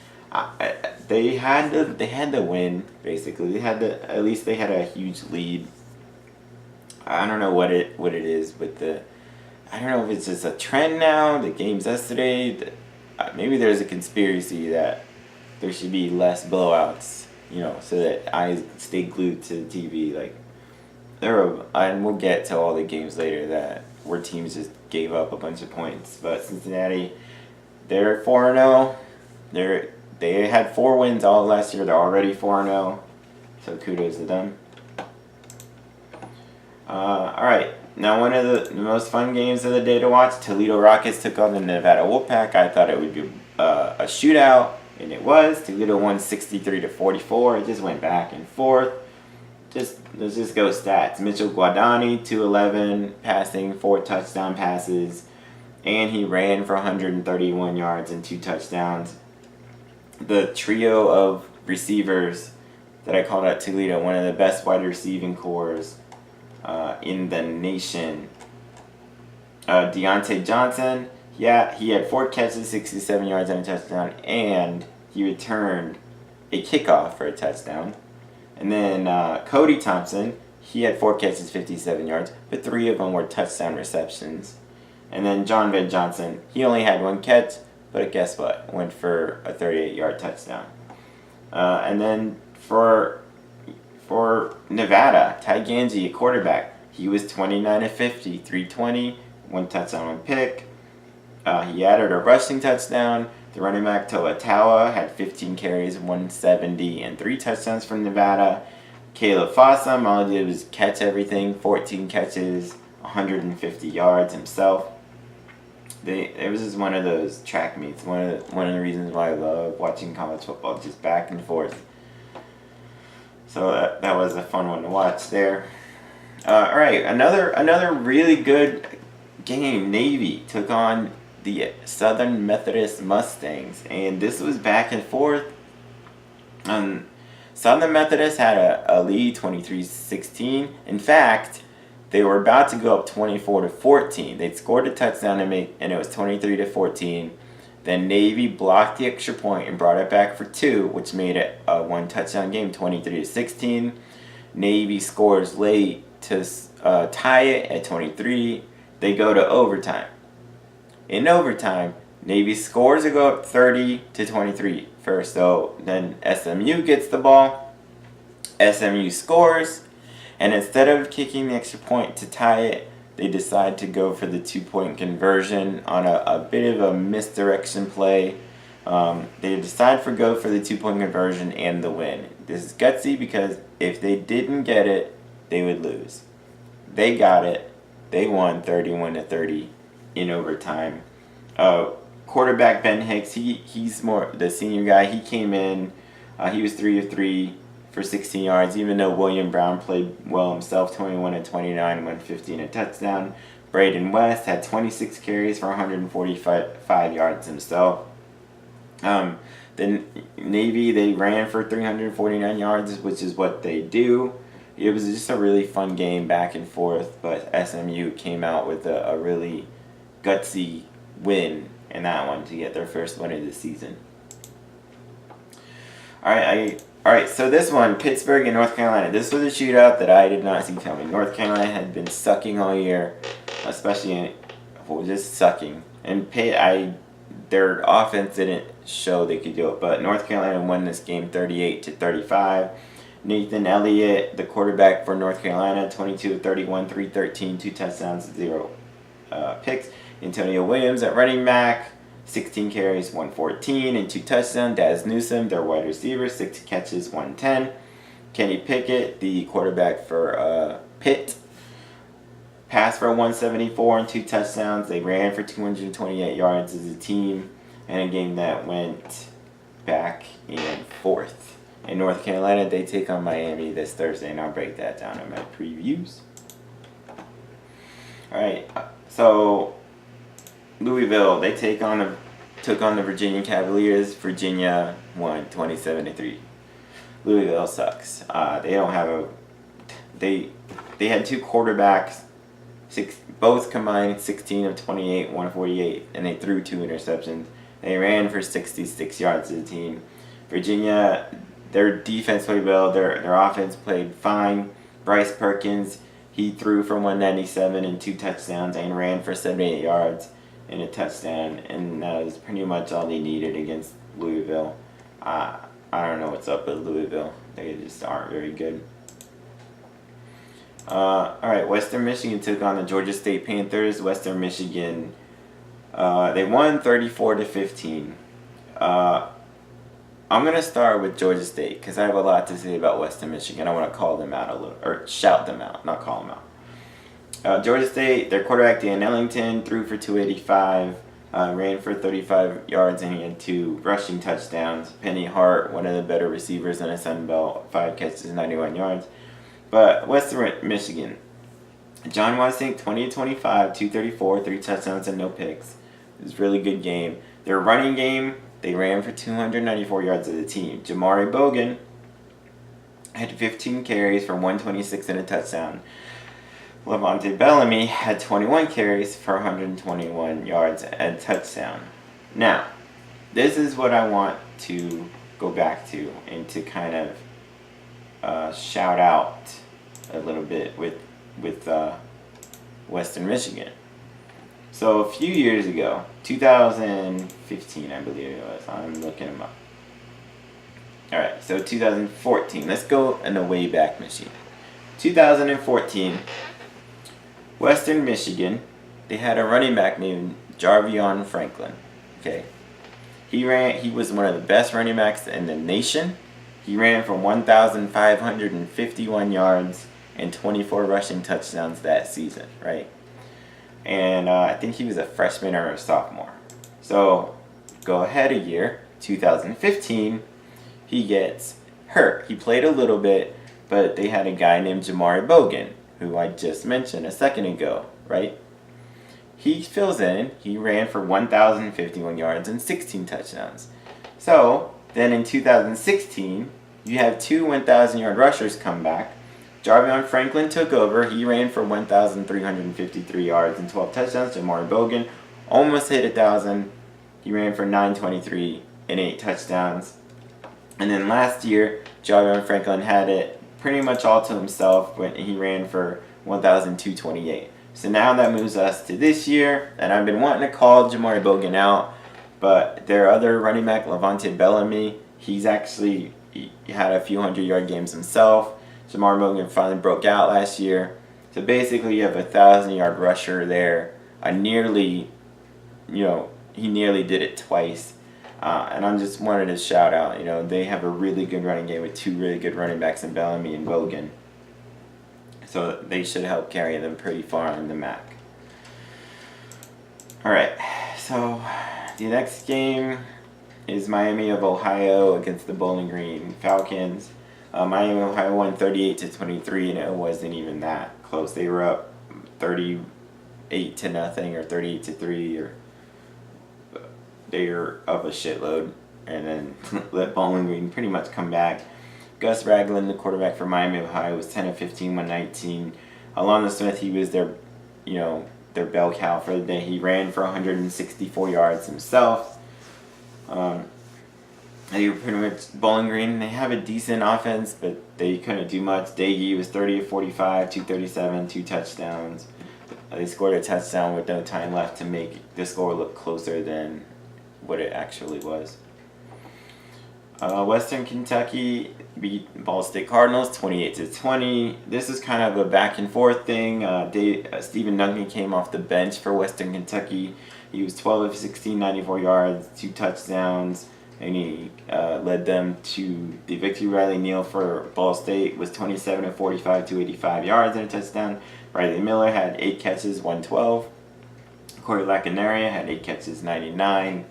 They had to win, basically. At least they had a huge lead. I don't know what it is with I don't know if it's just a trend now. The games yesterday, maybe there's a conspiracy that there should be less blowouts, so that eyes stay glued to the TV. Like and we'll get to all the games later where teams just gave up a bunch of points. But Cincinnati, they're 4-0. They had 4 wins all last year. They're already 4-0. So kudos to them. All right. Now, one of the most fun games of the day to watch, Toledo Rockets took on the Nevada Wolfpack. I thought it would be a shootout, and it was. Toledo won 63-44. It just went back and forth. Let's just go stats. Mitchell Guadani, 211, passing, 4 touchdown passes, and he ran for 131 yards and 2 touchdowns. The trio of receivers that I called out Toledo, one of the best wide receiving cores in the nation. Deontay Johnson, he had 4 catches, 67 yards and a touchdown, and he returned a kickoff for a touchdown. And then Cody Thompson, he had 4 catches, 57 yards, but 3 of them were touchdown receptions. And then John Van Johnson, he only had 1 catch, but guess what? Went for a 38-yard touchdown. And then for Nevada, Ty Ganji, a quarterback, he was 29 of 50, 320, 1 touchdown, 1 pick. He added a rushing touchdown. The running back Toa Tawa had 15 carries, 170, and 3 touchdowns from Nevada. Caleb Fossum, all he did was catch everything, 14 catches, 150 yards himself. It was just one of those track meets. One of the reasons why I love watching college football, just back and forth. So that was a fun one to watch there. All right, another really good game. Navy took on the Southern Methodist Mustangs, and this was back and forth. Southern Methodist had a lead, 23-16. In fact, they were about to go up 24-14. They'd scored a touchdown and it was 23-14. Then Navy blocked the extra point and brought it back for 2, which made it a 1 touchdown game, 23-16. Navy scores late to tie it at 23. They go to overtime. In overtime, Navy scores to go up 30-23 first. So then SMU gets the ball. SMU scores. And instead of kicking the extra point to tie it, they decide to go for the 2-point conversion on a bit of a misdirection play. They decide to go for the 2-point conversion and the win. This is gutsy because if they didn't get it, they would lose. They got it. They won 31-30 in overtime. Quarterback Ben Hicks, he's more the senior guy. He came in. He was 3 of 3 for 16 yards, even though William Brown played well himself, 21-29, 150 and a touchdown. Braden West had 26 carries for 145 yards himself. Then Navy, they ran for 349 yards, which is what they do. It was just a really fun game back and forth, but SMU came out with a really gutsy win in that one to get their first win of the season. All right, so this one, Pittsburgh and North Carolina. This was a shootout that I did not see coming. North Carolina had been sucking all year, especially just sucking. And their offense didn't show they could do it, but North Carolina won this game 38-35. Nathan Elliott, the quarterback for North Carolina, 22 of 31, 313, 2 touchdowns, 0 picks. Antonio Williams at running back, 16 carries, 114, and 2 touchdowns. Daz Newsome, their wide receiver, 6 catches, 110. Kenny Pickett, the quarterback for Pitt, passed for 174 and 2 touchdowns. They ran for 228 yards as a team in a game that went back and forth. In North Carolina, they take on Miami this Thursday, and I'll break that down in my previews. Alright, so Louisville, they took on the Virginia Cavaliers. Virginia won 27-3. Louisville sucks. They don't have they had 2 quarterbacks, both combined 16 of 28, 148, and they threw 2 interceptions. They ran for 66 yards as a team. Virginia, their defense played well. Their offense played fine. Bryce Perkins, he threw for 197 and 2 touchdowns and ran for 78 yards and a touchdown. And that was pretty much all they needed against Louisville. I don't know what's up with Louisville. They just aren't very good. Alright, Western Michigan took on the Georgia State Panthers. Western Michigan, they won 34-15. I'm going to start with Georgia State because I have a lot to say about Western Michigan. I want to call them out a little, or shout them out, not call them out. Georgia State, their quarterback Dan Ellington threw for 285, ran for 35 yards, and he had 2 rushing touchdowns. Penny Hart, one of the better receivers in the Sun Belt, 5 catches, 91 yards. But Western Michigan, John Wasink, 20-25, 234, 3 touchdowns and no picks. It was a really good game. Their running game, they ran for 294 yards as a team. Jamari Bogan had 15 carries for 126 and a touchdown. Levante Bellamy had 21 carries for 121 yards and a touchdown. Now, this is what I want to go back to and to kind of shout out a little bit with Western Michigan. So a few years ago, 2015 I believe it was, I'm looking them up. Alright, so 2014, let's go in the way back machine. 2014, Western Michigan, they had a running back named Jarvion Franklin. Okay, he was one of the best running backs in the nation. He ran for 1,551 yards and 24 rushing touchdowns that season, right? And I think he was a freshman or a sophomore. So go ahead a year, 2015, he gets hurt. He played a little bit, but they had a guy named Jamari Bogan, who I just mentioned a second ago, right? He fills in. He ran for 1,051 yards and 16 touchdowns. So then in 2016, you have 2 1,000-yard rushers come back. Jarvion Franklin took over. He ran for 1,353 yards and 12 touchdowns. Jamari Bogan almost hit 1,000. He ran for 923 and 8 touchdowns. And then last year, Jarvion Franklin had it pretty much all to himself when he ran for 1,228. So now that moves us to this year, and I've been wanting to call Jamari Bogan out, but their other running back, Levante Bellamy, he had a few 100-yard games himself. Jamari Bogan finally broke out last year. So basically you have a 1,000-yard rusher there. He nearly did it twice. And I just wanted to shout out, they have a really good running game with 2 really good running backs in Bellamy and Bogan. So they should help carry them pretty far on the MAC. Alright, so the next game is Miami of Ohio against the Bowling Green Falcons. Miami of Ohio won 38-23, and it wasn't even that close. They were up 38-0 or 38-3, or they were up a shitload, and then let Bowling Green pretty much come back. Gus Ragland, the quarterback for Miami of Ohio, was 10 of 15, 119. Alonzo Smith, he was their bell cow for the day. He ran for 164 yards himself. They were pretty much Bowling Green. They have a decent offense, but they couldn't do much. Daggy was 30 of 45, 237, 2 touchdowns. They scored a touchdown with no time left to make the score look closer than what it actually was. Western Kentucky beat Ball State Cardinals 28-20. This is kind of a back and forth thing. Stephen Duncan came off the bench for Western Kentucky. He was 12 of 16, 94 yards, 2 touchdowns, and he led them to the victory. Riley Neal for Ball State was 27 of 45, 285 yards and a touchdown. Riley Miller had 8 catches, 112. Corey Lacanaria had 8 catches, 99.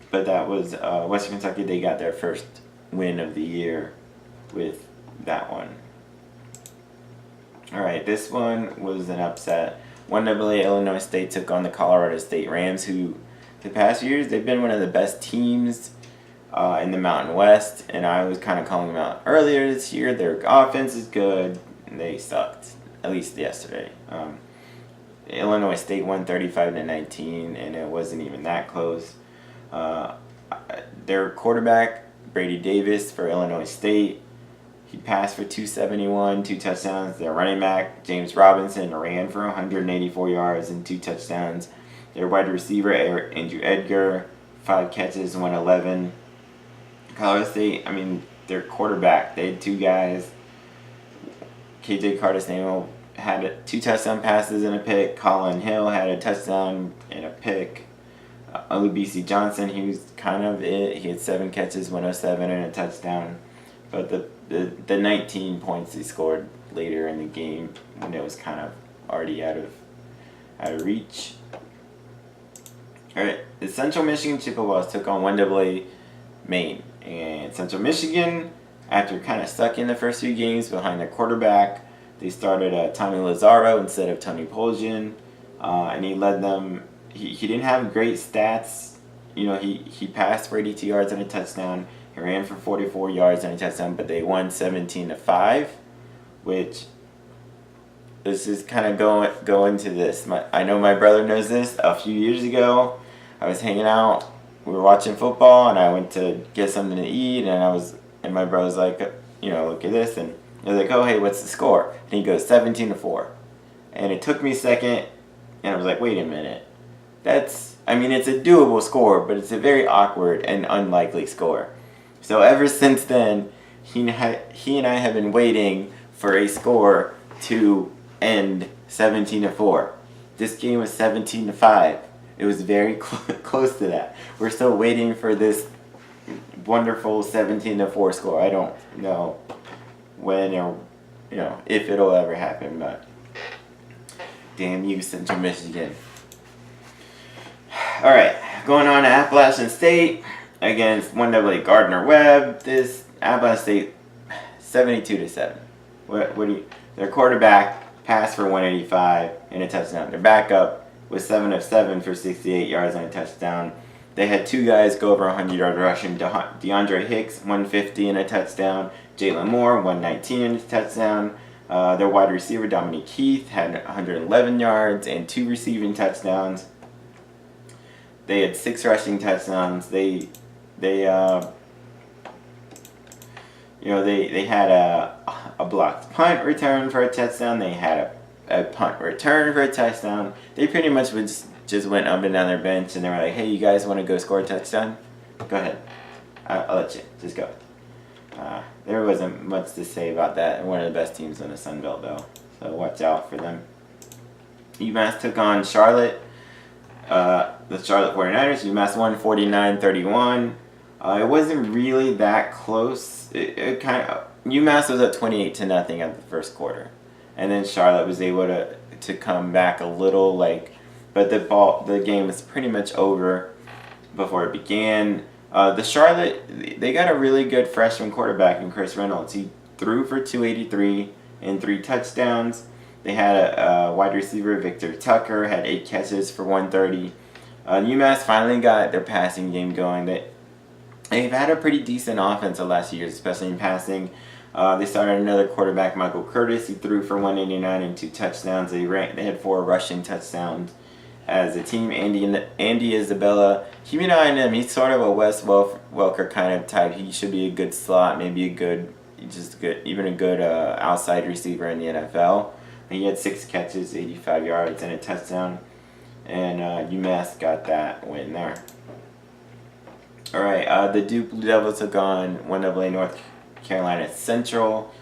But that was Western Kentucky. They got their first win of the year with that one. All right, this one was an upset. 1AA Illinois State took on the Colorado State Rams, who the past years they've been one of the best teams in the Mountain West, and I was kind of calling them out earlier this year. Their offense is good, and they sucked, at least yesterday. Illinois State won 35-19, and it wasn't even that close. Their quarterback, Brady Davis for Illinois State, he passed for 271, 2 touchdowns. Their running back, James Robinson, ran for 184 yards and 2 touchdowns. Their wide receiver, Andrew Edgar, 5 catches, 111. Colorado State, their quarterback, they had 2 guys. KJ Carter-Samuel had 2 touchdown passes and a pick. Colin Hill had a touchdown and a pick. Olubisi Johnson, he was kind of it. He had 7 catches, 107, and a touchdown. But the 19 points he scored later in the game when it was kind of already out of reach. All right, the Central Michigan Chippewas took on 1AA Maine, and Central Michigan, after kind of stuck in the first few games behind their quarterback, they started Tommy Lazzaro instead of Tony Poljan, and he led them. He didn't have great stats. He passed for 82 yards and a touchdown. He ran for 44 yards and a touchdown, but they won 17-5, which this is kind of go into this. I know my brother knows this. A few years ago, I was hanging out. We were watching football, and I went to get something to eat, and my brother was like, look at this, and I was like, oh, hey, what's the score? And he goes 17-4, and it took me a second, and I was like, wait a minute. It's a doable score, but it's a very awkward and unlikely score. So ever since then, he and I have been waiting for a score to end 17-4. This game was 17-5. It was very close to that. We're still waiting for this wonderful 17-4 score. I don't know when or if it'll ever happen, but damn you, Central Michigan. All right, going on to Appalachian State against 1AA Gardner-Webb. This Appalachian State 72-7. Their quarterback passed for 185 and a touchdown. Their backup was 7 of 7 for 68 yards and a touchdown. They had 2 guys go over 100 yards rushing. DeAndre Hicks 150 and a touchdown. Jalen Moore 119 and a touchdown. Their wide receiver Dominique Keith had 111 yards and 2 receiving touchdowns. They had 6 rushing touchdowns. They had a blocked punt return for a touchdown. They had a punt return for a touchdown. They pretty much just went up and down their bench, and they were like, hey, you guys want to go score a touchdown? Go ahead. I'll let you. Just go. There wasn't much to say about that. One of the best teams in the Sun Belt, though. So watch out for them. UMass took on Charlotte. The Charlotte 49ers. UMass won 49-31. It wasn't really that close. It kind of UMass was up 28-0 at the first quarter, and then Charlotte was able to come back a little, but the game was pretty much over before it began. The Charlotte, they got a really good freshman quarterback in Chris Reynolds. He threw for 283 and 3 touchdowns. They had a wide receiver, Victor Tucker, had 8 catches for 130. UMass finally got their passing game going. They've had a pretty decent offense the last few years, especially in passing. They started another quarterback, Michael Curtis. He threw for 189 and 2 touchdowns. They had 4 rushing touchdowns as a team. Andy Isabella, keep an eye on him. He's sort of a Wes Welker kind of type. He should be a good slot, maybe a good outside receiver in the NFL. He had 6 catches, 85 yards, and a touchdown. And UMass got that win there. All right, the Duke Blue Devils took on 1AA North Carolina Central.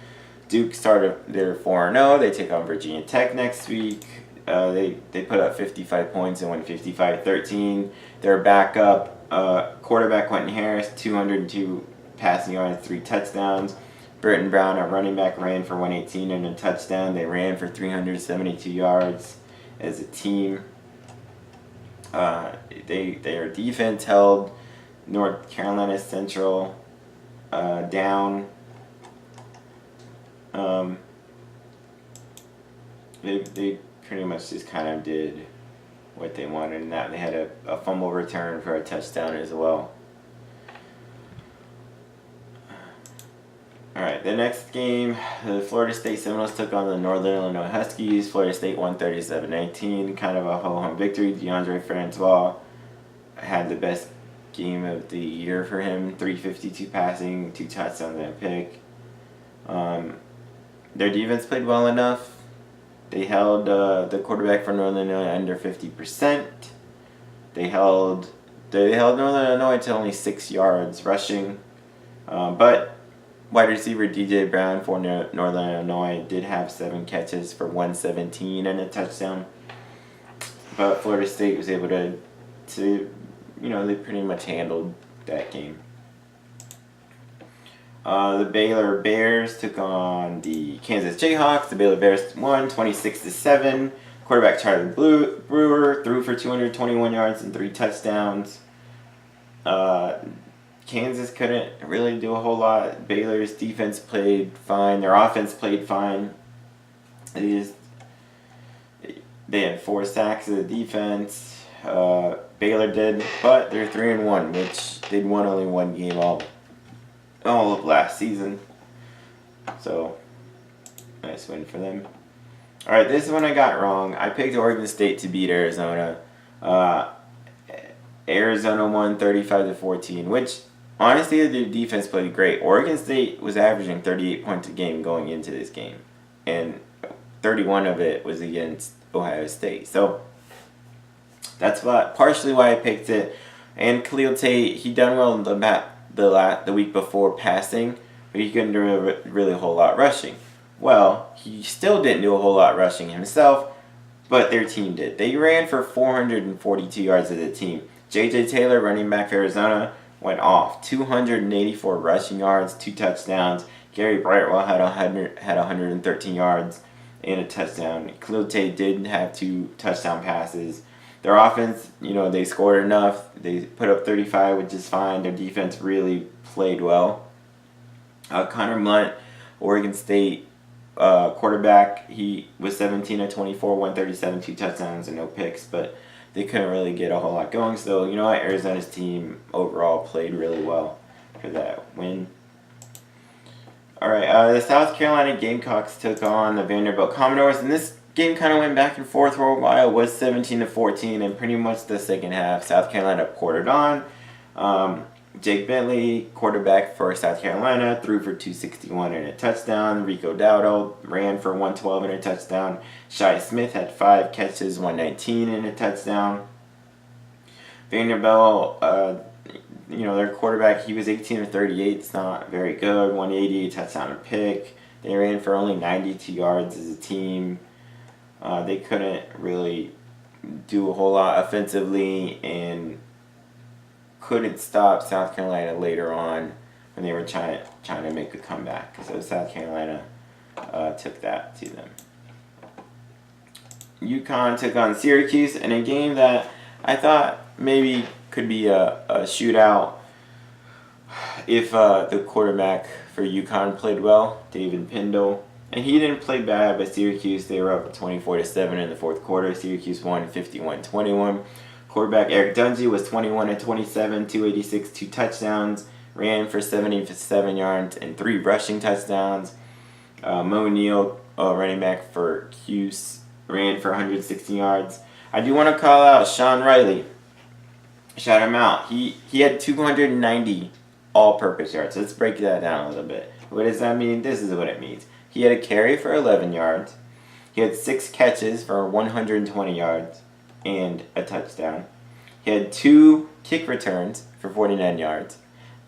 Duke started their 4-0. They take on Virginia Tech next week. They put up 55 points and won 55-13. Their backup quarterback Quentin Harris, 202 passing yards, 3 touchdowns. Burton Brown, a running back, ran for 118 and a touchdown. They ran for 372 yards as a team. Their defense held North Carolina Central down. They pretty much just kind of did what they wanted in that. They had a fumble return for a touchdown as well. Alright, the next game, the Florida State Seminoles took on the Northern Illinois Huskies. Florida State won 37-19, kind of a ho-hum victory. DeAndre Francois had the best game of the year for him. 352 passing, 2 touchdowns and a pick. Their defense played well enough. They held the quarterback for Northern Illinois under 50%. They held Northern Illinois to only 6 yards rushing. But wide receiver DJ Brown for Northern Illinois did have 7 catches for 117 and a touchdown. But Florida State was able to they pretty much handled that game. The Baylor Bears took on the Kansas Jayhawks. The Baylor Bears won 26-7. Quarterback Charlie Brewer threw for 221 yards and 3 touchdowns. Kansas couldn't really do a whole lot. Baylor's defense played fine. Their offense played fine. They had 4 sacks of the defense. Baylor did, but they're 3-1, which they'd won only 1 game all of last season. So, nice win for them. Alright, this one I got wrong. I picked Oregon State to beat Arizona. Arizona won 35-14, which honestly their defense played great. Oregon State was averaging 38 points a game going into this game, and 31 of it was against Ohio State. So that's partially why I picked it. And Khalil Tate, he done well in the week before passing, but he couldn't do really a whole lot rushing. Well, he still didn't do a whole lot rushing himself, but their team did. They ran for 442 yards as a team. J.J. Taylor, running back for Arizona, went off. 284 rushing yards, 2 touchdowns. Gary Brightwell had 113 yards and a touchdown. Khalil Tate did have 2 touchdown passes. Their offense, they scored enough. They put up 35, which is fine. Their defense really played well. Connor Blunt, Oregon State quarterback, he was 17 of 24, 137, 2 touchdowns and no picks, but they couldn't really get a whole lot going. So, Arizona's team overall played really well for that win. Alright, the South Carolina Gamecocks took on the Vanderbilt Commodores, and this game kind of went back and forth for a while. It was 17-14, and pretty much the second half, South Carolina poured it on. Jake Bentley, quarterback for South Carolina, threw for 261 and a touchdown. Rico Dowdle ran for 112 and a touchdown. Shai Smith had 5 catches, 119 and a touchdown. Vanderbilt, their quarterback, he was 18 of 38. It's not very good. 180, touchdown and pick. They ran for only 92 yards as a team. They couldn't really do a whole lot offensively and couldn't stop South Carolina later on when they were trying to make a comeback. So South Carolina took that to them. UConn took on Syracuse in a game that I thought maybe could be a shootout if the quarterback for UConn played well, David Pindle. And he didn't play bad, but Syracuse, they were up 24-7 in the fourth quarter. Syracuse won 51-21. Quarterback Eric Dungy was 21 of 27, 286, 2 touchdowns, ran for 77 yards and 3 rushing touchdowns. Mo Neal, running back for Cuse, ran for 160 yards. I do want to call out Sean Riley. Shout him out. He had 290 all-purpose yards. Let's break that down a little bit. What does that mean? This is what it means. He had a carry for 11 yards. He had 6 catches for 120 yards and a touchdown. He had 2 kick returns for 49 yards.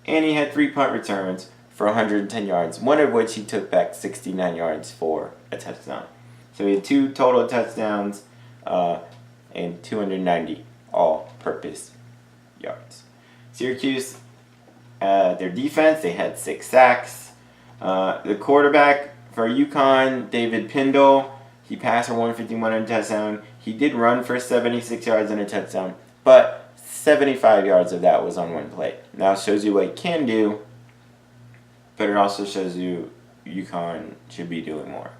And he had 3 punt returns for 110 yards, one of which he took back 69 yards for a touchdown. So he had 2 total touchdowns and 290 all-purpose yards. Syracuse, their defense, they had 6 sacks. The quarterback for UConn, David Pindle, he passed for 151 and a touchdown. He did run for 76 yards and a touchdown, but 75 yards of that was on one play. Now it shows you what he can do, but it also shows you UConn should be doing more.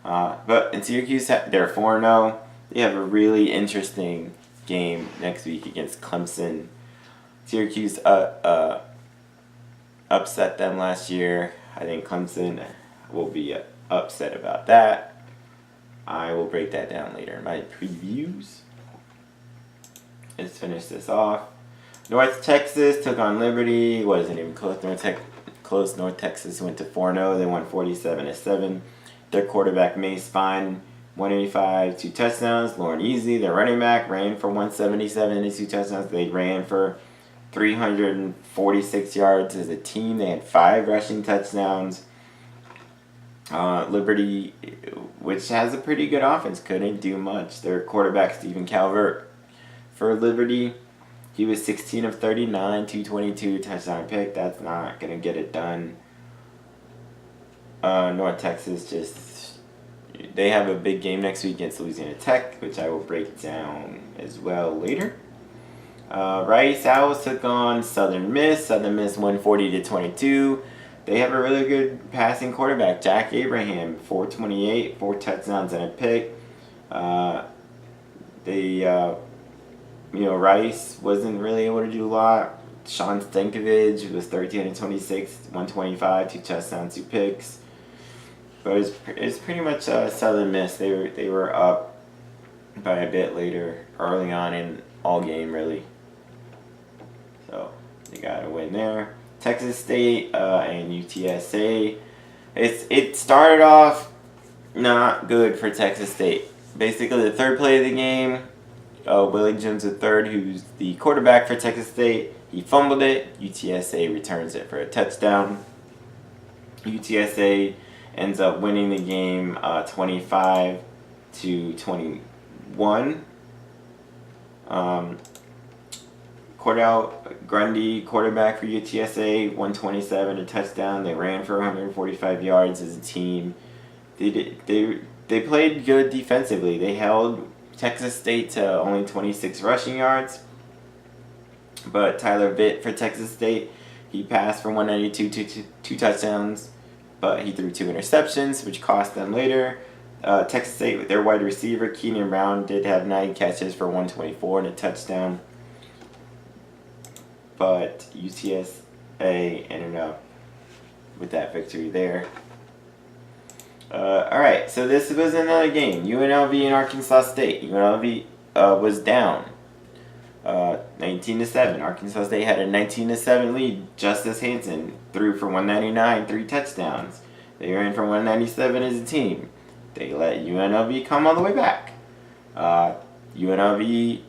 But in Syracuse, they're 4-0. They have a really interesting game next week against Clemson. Syracuse upset them last year. I think Clemson will be upset about that. I will break that down later in my previews. Let's finish this off. North Texas took on Liberty. Wasn't even close. North Texas went to 4-0. They won 47-7. Their quarterback Mace Fine, 185, 2 touchdowns. Lauren Easley, their running back, ran for 177 and 2 touchdowns. They ran for 346 yards as a team. They had 5 rushing touchdowns. Liberty, which has a pretty good offense, couldn't do much. Their quarterback, Stephen Calvert, for Liberty, he was 16 of 39, 222, touchdown pick. That's not going to get it done. North Texas they have a big game next week against Louisiana Tech, which I will break down as well later. Rice Owls took on Southern Miss. Southern Miss won 40-22. They have a really good passing quarterback, Jack Abraham, 428, 4 touchdowns and a pick. Rice wasn't really able to do a lot. Sean Stankovic was 13-26, 125, 2 touchdowns, 2 picks. But it's pretty much Southern Miss. They were up by a bit later, early on in all game really. So they got a win there. Texas State and UTSA. It started off not good for Texas State. Basically, the third play of the game, Willie Jones III, who's the quarterback for Texas State, he fumbled it. UTSA returns it for a touchdown. UTSA ends up winning the game 25-21. Cordell Grundy, quarterback for UTSA, 127, a touchdown. They ran for 145 yards as a team. They played good defensively. They held Texas State to only 26 rushing yards. But Tyler Vitt for Texas State, he passed for 192, 2 touchdowns, but he threw 2 interceptions, which cost them later. Texas State, with their wide receiver, Keenan Brown, did have 9 catches for 124 and a touchdown. But UTSA ended up with that victory there. Alright, so this was another game. UNLV and Arkansas State. UNLV was down 19-7. Arkansas State had a 19-7 lead. Justice Hanson threw for 199, 3 touchdowns. They ran for 197 as a team. They let UNLV come all the way back. UNLV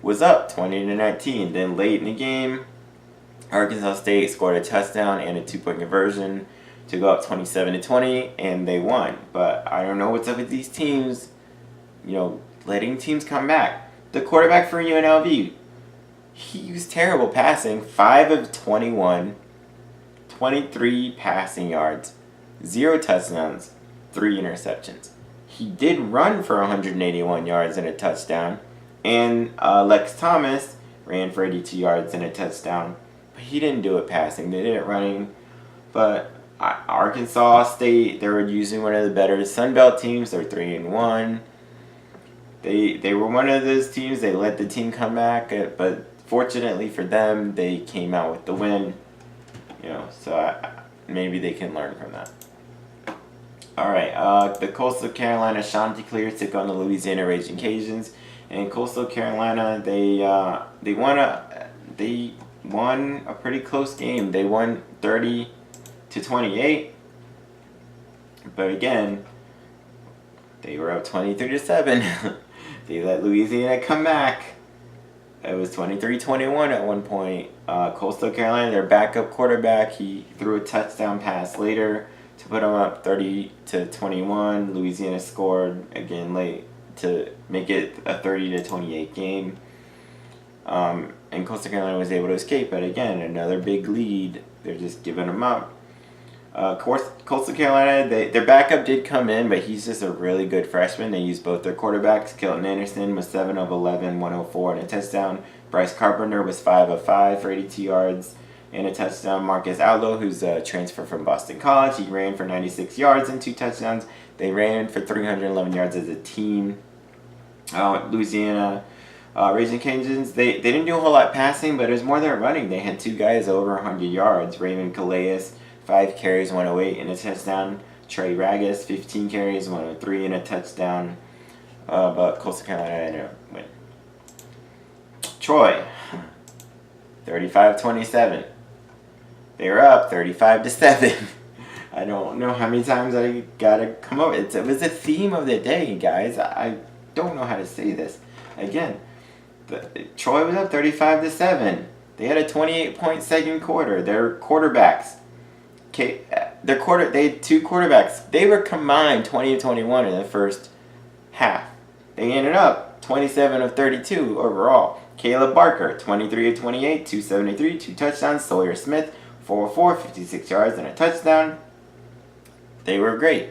was up 20-19. Then late in the game, Arkansas State scored a touchdown and a 2-point conversion to go up 27-20, and they won. But I don't know what's up with these teams, letting teams come back. The quarterback for UNLV, he was terrible passing. 5 of 21, 23 passing yards, 0 touchdowns, 3 interceptions. He did run for 181 yards and a touchdown, and Lex Thomas ran for 82 yards and a touchdown. But he didn't do it passing. They did it running. But Arkansas State, they were using one of the better Sun Belt teams. They're 3-1. They were one of those teams. They let the team come back, but fortunately for them, they came out with the win. So maybe they can learn from that. All right, the Coastal Carolina Chanticleers took on the Louisiana Raging Cajuns, and Coastal Carolina they won a pretty close game. They won 30-28, but again, they were up 23-7. They let Louisiana come back, It was 23-21 at one point. Coastal Carolina, their backup quarterback, he threw a touchdown pass later to put them up 30-21. Louisiana scored again late to make it a 30-28 game. And Coastal Carolina was able to escape, but again, another big lead. They're just giving them up. Coastal Carolina, their backup did come in, but he's just a really good freshman. They used both their quarterbacks. Kelton Anderson was 7 of 11, 104 and a touchdown. Bryce Carpenter was 5 of 5 for 82 yards and a touchdown. Marcus Allo, who's a transfer from Boston College, he ran for 96 yards and 2 touchdowns. They ran for 311 yards as a team. Louisiana Raging Cajuns, they didn't do a whole lot passing, but it was more their running. They had 2 guys over 100 yards. Raymond Calais, 5 carries, 108 and a touchdown. Trey Ragus, 15 carries, 103 and a touchdown. But Coastal Carolina ended up winning. Troy, 35-27. They were up 35-7. I don't know how many times I gotta come over. It was a theme of the day, guys. I don't know how to say this. Again, Troy was up 35-7. They had a 28-point second quarter. Their quarterbacks, they had 2 quarterbacks. They were combined 20-21 in the first half. They ended up 27 of 32 overall. Caleb Barker, 23 of 28, 273, 2 touchdowns. Sawyer Smith, 4 of 4, 56 yards and a touchdown. They were great.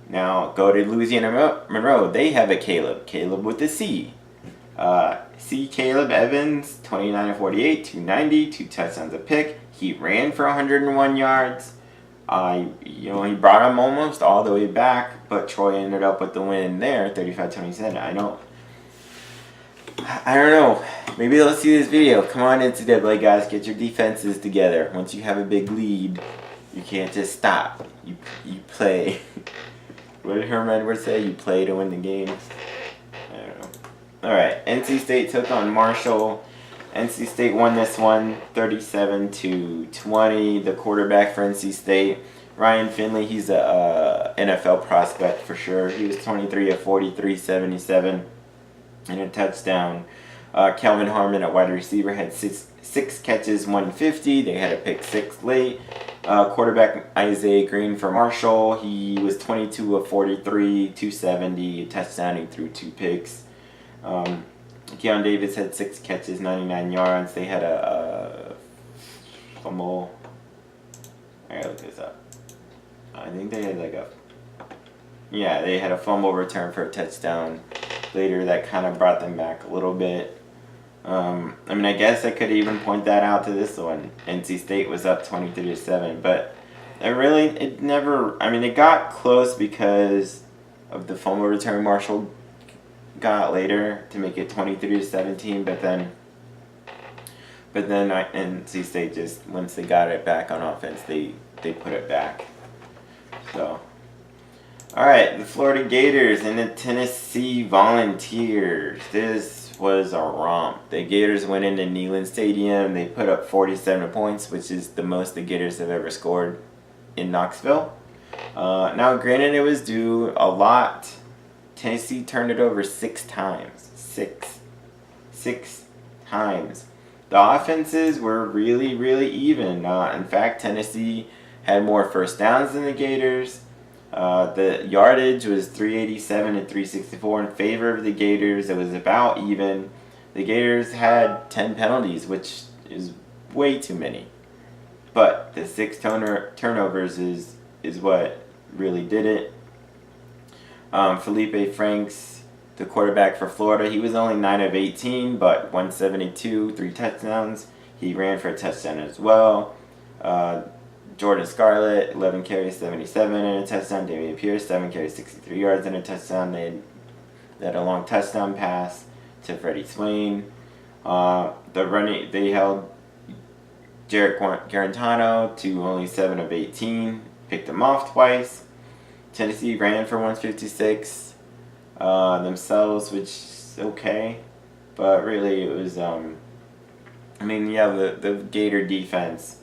Now go to Louisiana Monroe. They have a Caleb with a C. C. Caleb Evans, 29 of 48, 290, 2 touchdowns a pick. He ran for 101 yards. He brought him almost all the way back, but Troy ended up with the win there, 35-27. I don't know. Maybe they'll see this video. Come on, NCAA guys, get your defenses together. Once you have a big lead, you can't just stop. You play. What did Herm Edwards say? You play to win the game. I don't know. All right, NC State took on Marshall. NC State won this one 37-20. The quarterback for NC State, Ryan Finley, he's a NFL prospect for sure. He was 23 of 43, 77 and a touchdown. Kelvin Harmon, a wide receiver, had six catches, 150. They had a pick 6 late. Quarterback Isaiah Green for Marshall, he was 22 of 43, 270, a touchdown. He threw 2 picks. Keon Davis had 6 catches, 99 yards. They had a fumble. I gotta look this up. I think they had they had a fumble return for a touchdown later that kind of brought them back a little bit. I guess I could even point that out to this one. NC State was up 23-7, but it got close because of the fumble return Marshall got later to make it 23-17, but then NC State just, once they got it back on offense, they put it back. So, all right, the Florida Gators and the Tennessee Volunteers. This was a romp. The Gators went into Neyland Stadium. They put up 47 points, which is the most the Gators have ever scored in Knoxville. Now, granted, it was due a lot. Tennessee turned it over 6 times. Six times. The offenses were really, really even. In fact, Tennessee had more first downs than the Gators. The yardage was 387 and 364 in favor of the Gators. It was about even. The Gators had 10 penalties, which is way too many. But the 6 turnovers is what really did it. Felipe Franks, the quarterback for Florida, he was only 9 of 18, but 172, 3 touchdowns. He ran for a touchdown as well. Jordan Scarlett, 11 carries, 77 and a touchdown. Damian Pierce, 7 carries, 63 yards and a touchdown. They had a long touchdown pass to Freddie Swain. They held Jarrett Garantano to only 7 of 18. Picked him off twice. Tennessee ran for 156 themselves, which is okay. But really it was, the Gator defense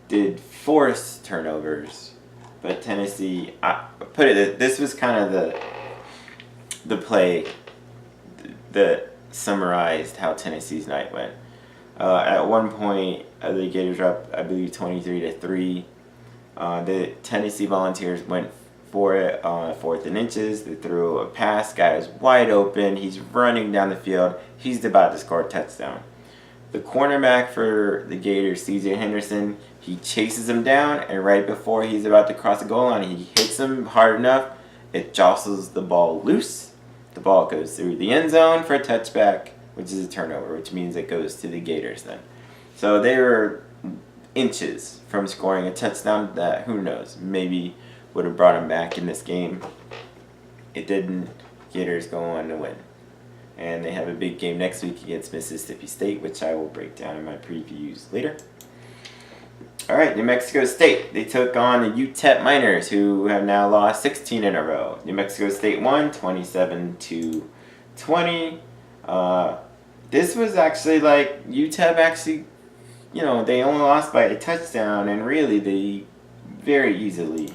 did force turnovers, but Tennessee, this was kind of the play. summarized how Tennessee's night went. At one point, the Gators were up, I believe, 23-3. The Tennessee Volunteers went for it on 4th and inches. They threw a pass. Guy is wide open. He's running down the field. He's about to score a touchdown. The cornerback for the Gators, C.J. Henderson, he chases him down, and right before he's about to cross the goal line, he hits him hard enough. It jostles the ball loose. The ball goes through the end zone for a touchback, which is a turnover, which means it goes to the Gators then. So they were inches from scoring a touchdown that, who knows, maybe would have brought them back in this game. It didn't. Gators go on to win. And they have a big game next week against Mississippi State, which I will break down in my previews later. All right, New Mexico State. They took on the UTEP Miners, who have now lost 16 in a row. New Mexico State won 27-20. This was actually like UTEP actually, they only lost by a touchdown, and really they very easily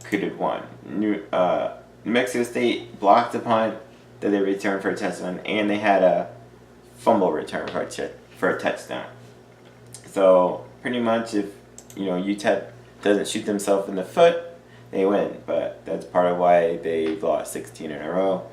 could have won. New Mexico State blocked a punt that they returned for a touchdown, and they had a fumble return for a touchdown. So pretty much, if UTEP doesn't shoot themselves in the foot, they win. But that's part of why they lost 16 in a row.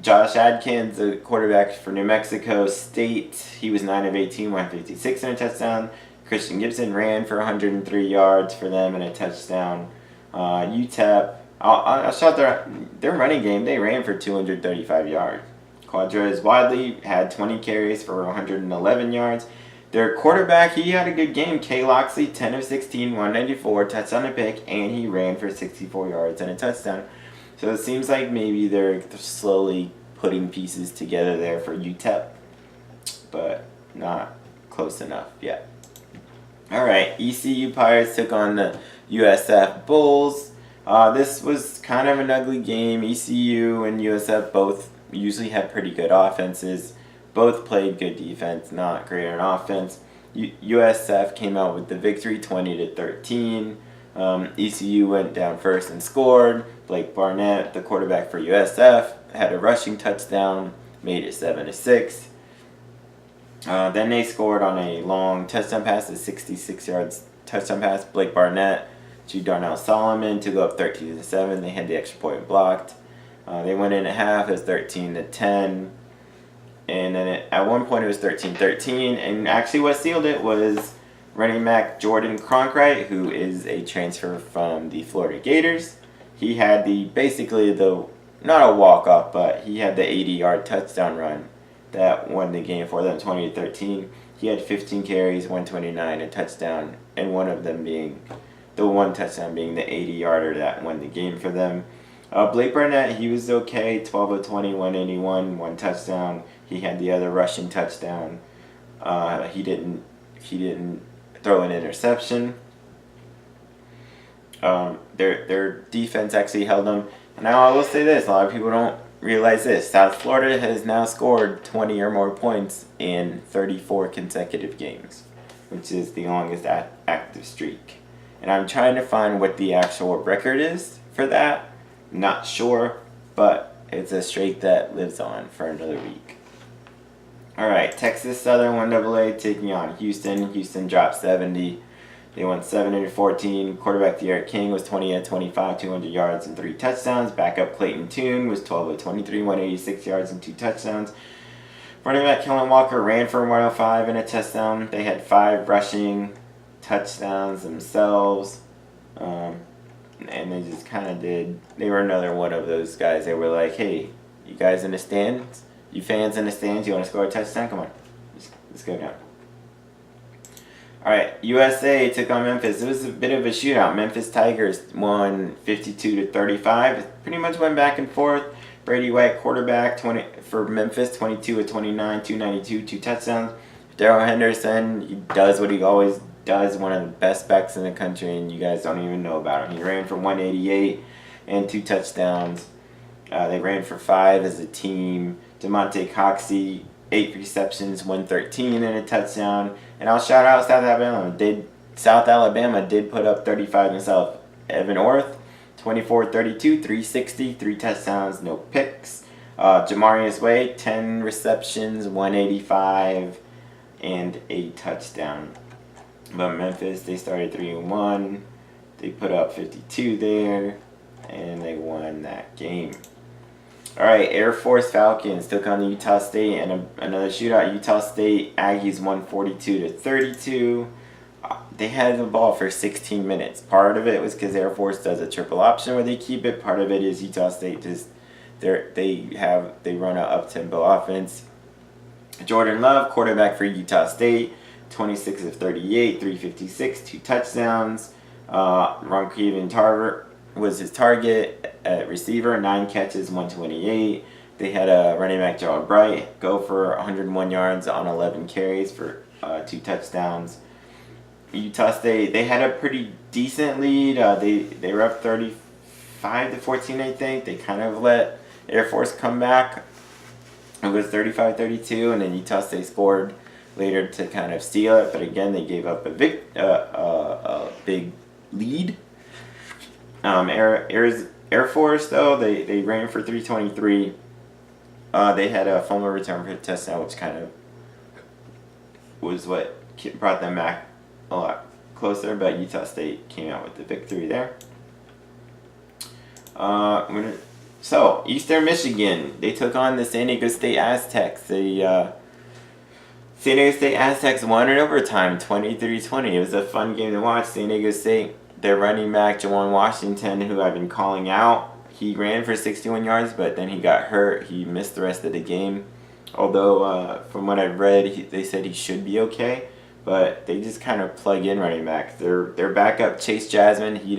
Josh Adkins, the quarterback for New Mexico State, he was 9 of 18, 156 and a touchdown. Christian Gibson ran for 103 yards for them and a touchdown. UTEP, I'll shout their running game. They ran for 235 yards. Quadrez Wadley had 20 carries for 111 yards. Their quarterback, he had a good game. Kay Loxley, 10 of 16, 194, touchdown and pick, and he ran for 64 yards and a touchdown. So it seems like maybe they're slowly putting pieces together there for UTEP, but not close enough yet. All right, ECU Pirates took on the USF Bulls. This was kind of an ugly game. ECU and USF both usually have pretty good offenses. Both played good defense, not great on offense. USF came out with the victory, 20-13. ECU went down first and scored. Blake Barnett, the quarterback for USF, had a rushing touchdown, made it 7-6. Then they scored on a long touchdown pass, a 66 yards touchdown pass. Blake Barnett to Darnell Solomon to go up 13-7. They had the extra point blocked. They went in at half as 13-10. And then at one point it was 13-13. And actually what sealed it was running back Jordan Cronkright, who is a transfer from the Florida Gators. He had not a walk-off, but he had the 80-yard touchdown run that won the game for them, 20-13. He had 15 carries, 129, a touchdown, and one touchdown being the 80-yarder that won the game for them. Blake Barnett, he was okay, 12 of 20, 181, one touchdown. He had the other rushing touchdown. He didn't throw an interception. Their defense actually held them. Now I will say this: a lot of people don't realize this. South Florida has now scored 20 or more points in 34 consecutive games, which is the longest active streak. And I'm trying to find what the actual record is for that. Not sure, but it's a streak that lives on for another week. All right, Texas Southern 1AA taking on Houston. Houston dropped 70. They won 7-14. Quarterback De'Aaron King was 20 of 25, 200 yards and 3 touchdowns. Backup Clayton Tune was 12 of 23, 186 yards and 2 touchdowns. Running back Kellen Walker ran for 105 and a touchdown. They had 5 rushing touchdowns themselves. And they just kind of did. They were another one of those guys. They were like, hey, you guys in the stands? You fans in the stands? You want to score a touchdown? Come on. Let's go down. All right, USA took on Memphis. It was a bit of a shootout. Memphis Tigers won 52-35. It pretty much went back and forth. Brady White, quarterback for Memphis, 22 of 29, 292, 2 touchdowns. Darrell Henderson, he does what he always does, one of the best backs in the country, and you guys don't even know about him. He ran for 188 and 2 touchdowns. They ran for 5 as a team. DeMonte Coxey, 8 receptions, 113 and a touchdown. And I'll shout out South Alabama. South Alabama did put up 35 themselves. Evan Orth, 24-32, 360, 3 touchdowns, no picks. Jamarius Wade, 10 receptions, 185, and a touchdown. But Memphis, they started 3-1. They put up 52 there, and they won that game. All right, Air Force Falcons took on Utah State, and another shootout. Utah State Aggies won 42-32. They had the ball for 16 minutes. Part of it was because Air Force does a triple option where they keep it. Part of it is Utah State just they run an up-tempo offense. Jordan Love, quarterback for Utah State, 26 of 38, 356, 2 touchdowns. Ronquavian Tarver was his target at receiver, 9 catches, 128. They had a running back, Gerald Bright, go for 101 yards on 11 carries for 2 touchdowns. Utah State, they had a pretty decent lead. They were up 35-14, I think. They kind of let Air Force come back. It was 35-32, and then Utah State scored later to kind of steal it. But again, they gave up a big lead. Air Force, though, they ran for 323. They had a fumble return for a touchdown, which kind of was what brought them back a lot closer, but Utah State came out with the victory there. So, Eastern Michigan, they took on the San Diego State Aztecs. San Diego State Aztecs won in overtime, 23-20. It was a fun game to watch. San Diego State, their running back, Jawan Washington, who I've been calling out, he ran for 61 yards, but then he got hurt. He missed the rest of the game. Although, from what I've read, they said he should be okay. But they just kind of plug in running backs. Their backup, Chase Jasmine, he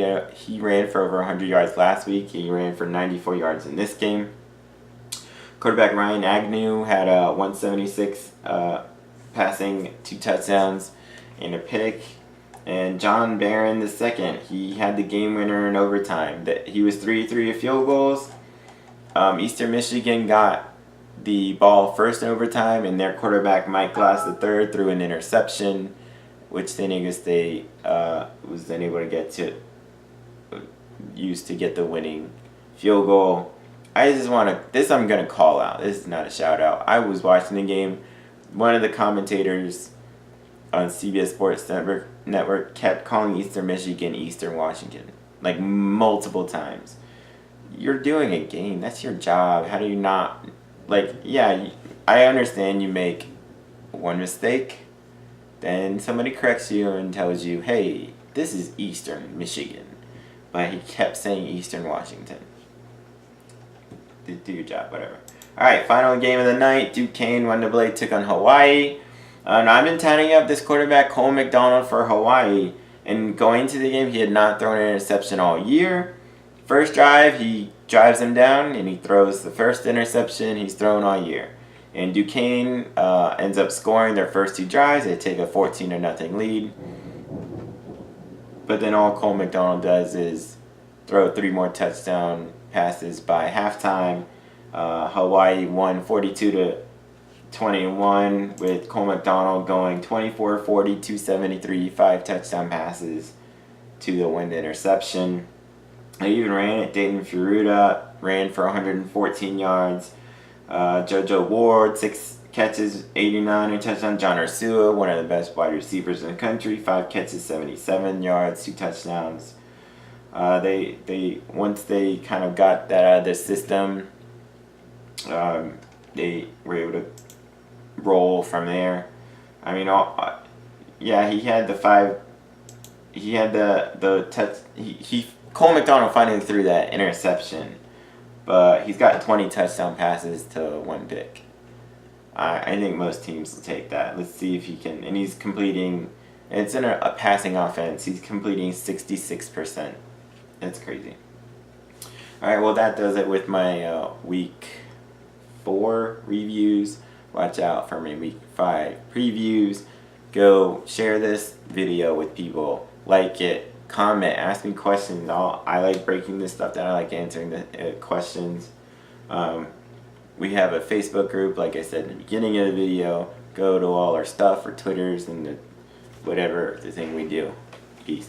ran for over 100 yards last week. He ran for 94 yards in this game. Quarterback Ryan Agnew had a 176 passing, 2 touchdowns, and a pick. And John Barron II, he had the game winner in overtime. He was 3-3 of field goals. Eastern Michigan got the ball first in overtime, and their quarterback Mike Glass III threw an interception, which San Diego State was then able to use to get the winning field goal. I just want to, this I'm going to call out. This is not a shout out. I was watching the game. One of the commentators on CBS Sports Network kept calling Eastern Michigan Eastern Washington, like multiple times. You're doing a game. That's your job. How do you not... Like, yeah, I understand you make one mistake, then somebody corrects you and tells you, hey, this is Eastern Michigan. But he kept saying Eastern Washington. Do your job, whatever. Alright, final game of the night. Duquesne, Wonderblade took on Hawaii. And I've been tatting up this quarterback, Cole McDonald, for Hawaii. And going into the game, he had not thrown an interception all year. First drive, he drives him down and he throws the first interception he's thrown all year. And Duquesne ends up scoring their first 2 drives. They take a 14-0 lead. But then all Cole McDonald does is throw 3 more touchdown passes by halftime. Hawaii won 42-21 with Cole McDonald going 24-40, 273, 5 touchdown passes to the wind interception. They even ran it. Dayton Furuta ran for 114 yards. JoJo Ward, 6 catches, 89, and touchdown. John Ursua, one of the best wide receivers in the country, 5 catches, 77 yards, 2 touchdowns. They once they kind of got that out of their system, they were able to roll from there. I mean, yeah, he had the 5. He had the touch. Cole McDonald finally threw that interception, but he's got 20 touchdown passes to 1 pick. I think most teams will take that. Let's see if he can. And he's completing, it's in a passing offense. He's completing 66%. That's crazy. All right, well, that does it with my week 4 reviews. Watch out for my week 5 previews. Go share this video with people. Like it. Comment, ask me questions. I like breaking this stuff down. I like answering the questions. We have a Facebook group, like I said in the beginning of the video. Go to all our stuff, our Twitters, and whatever the thing we do. Peace.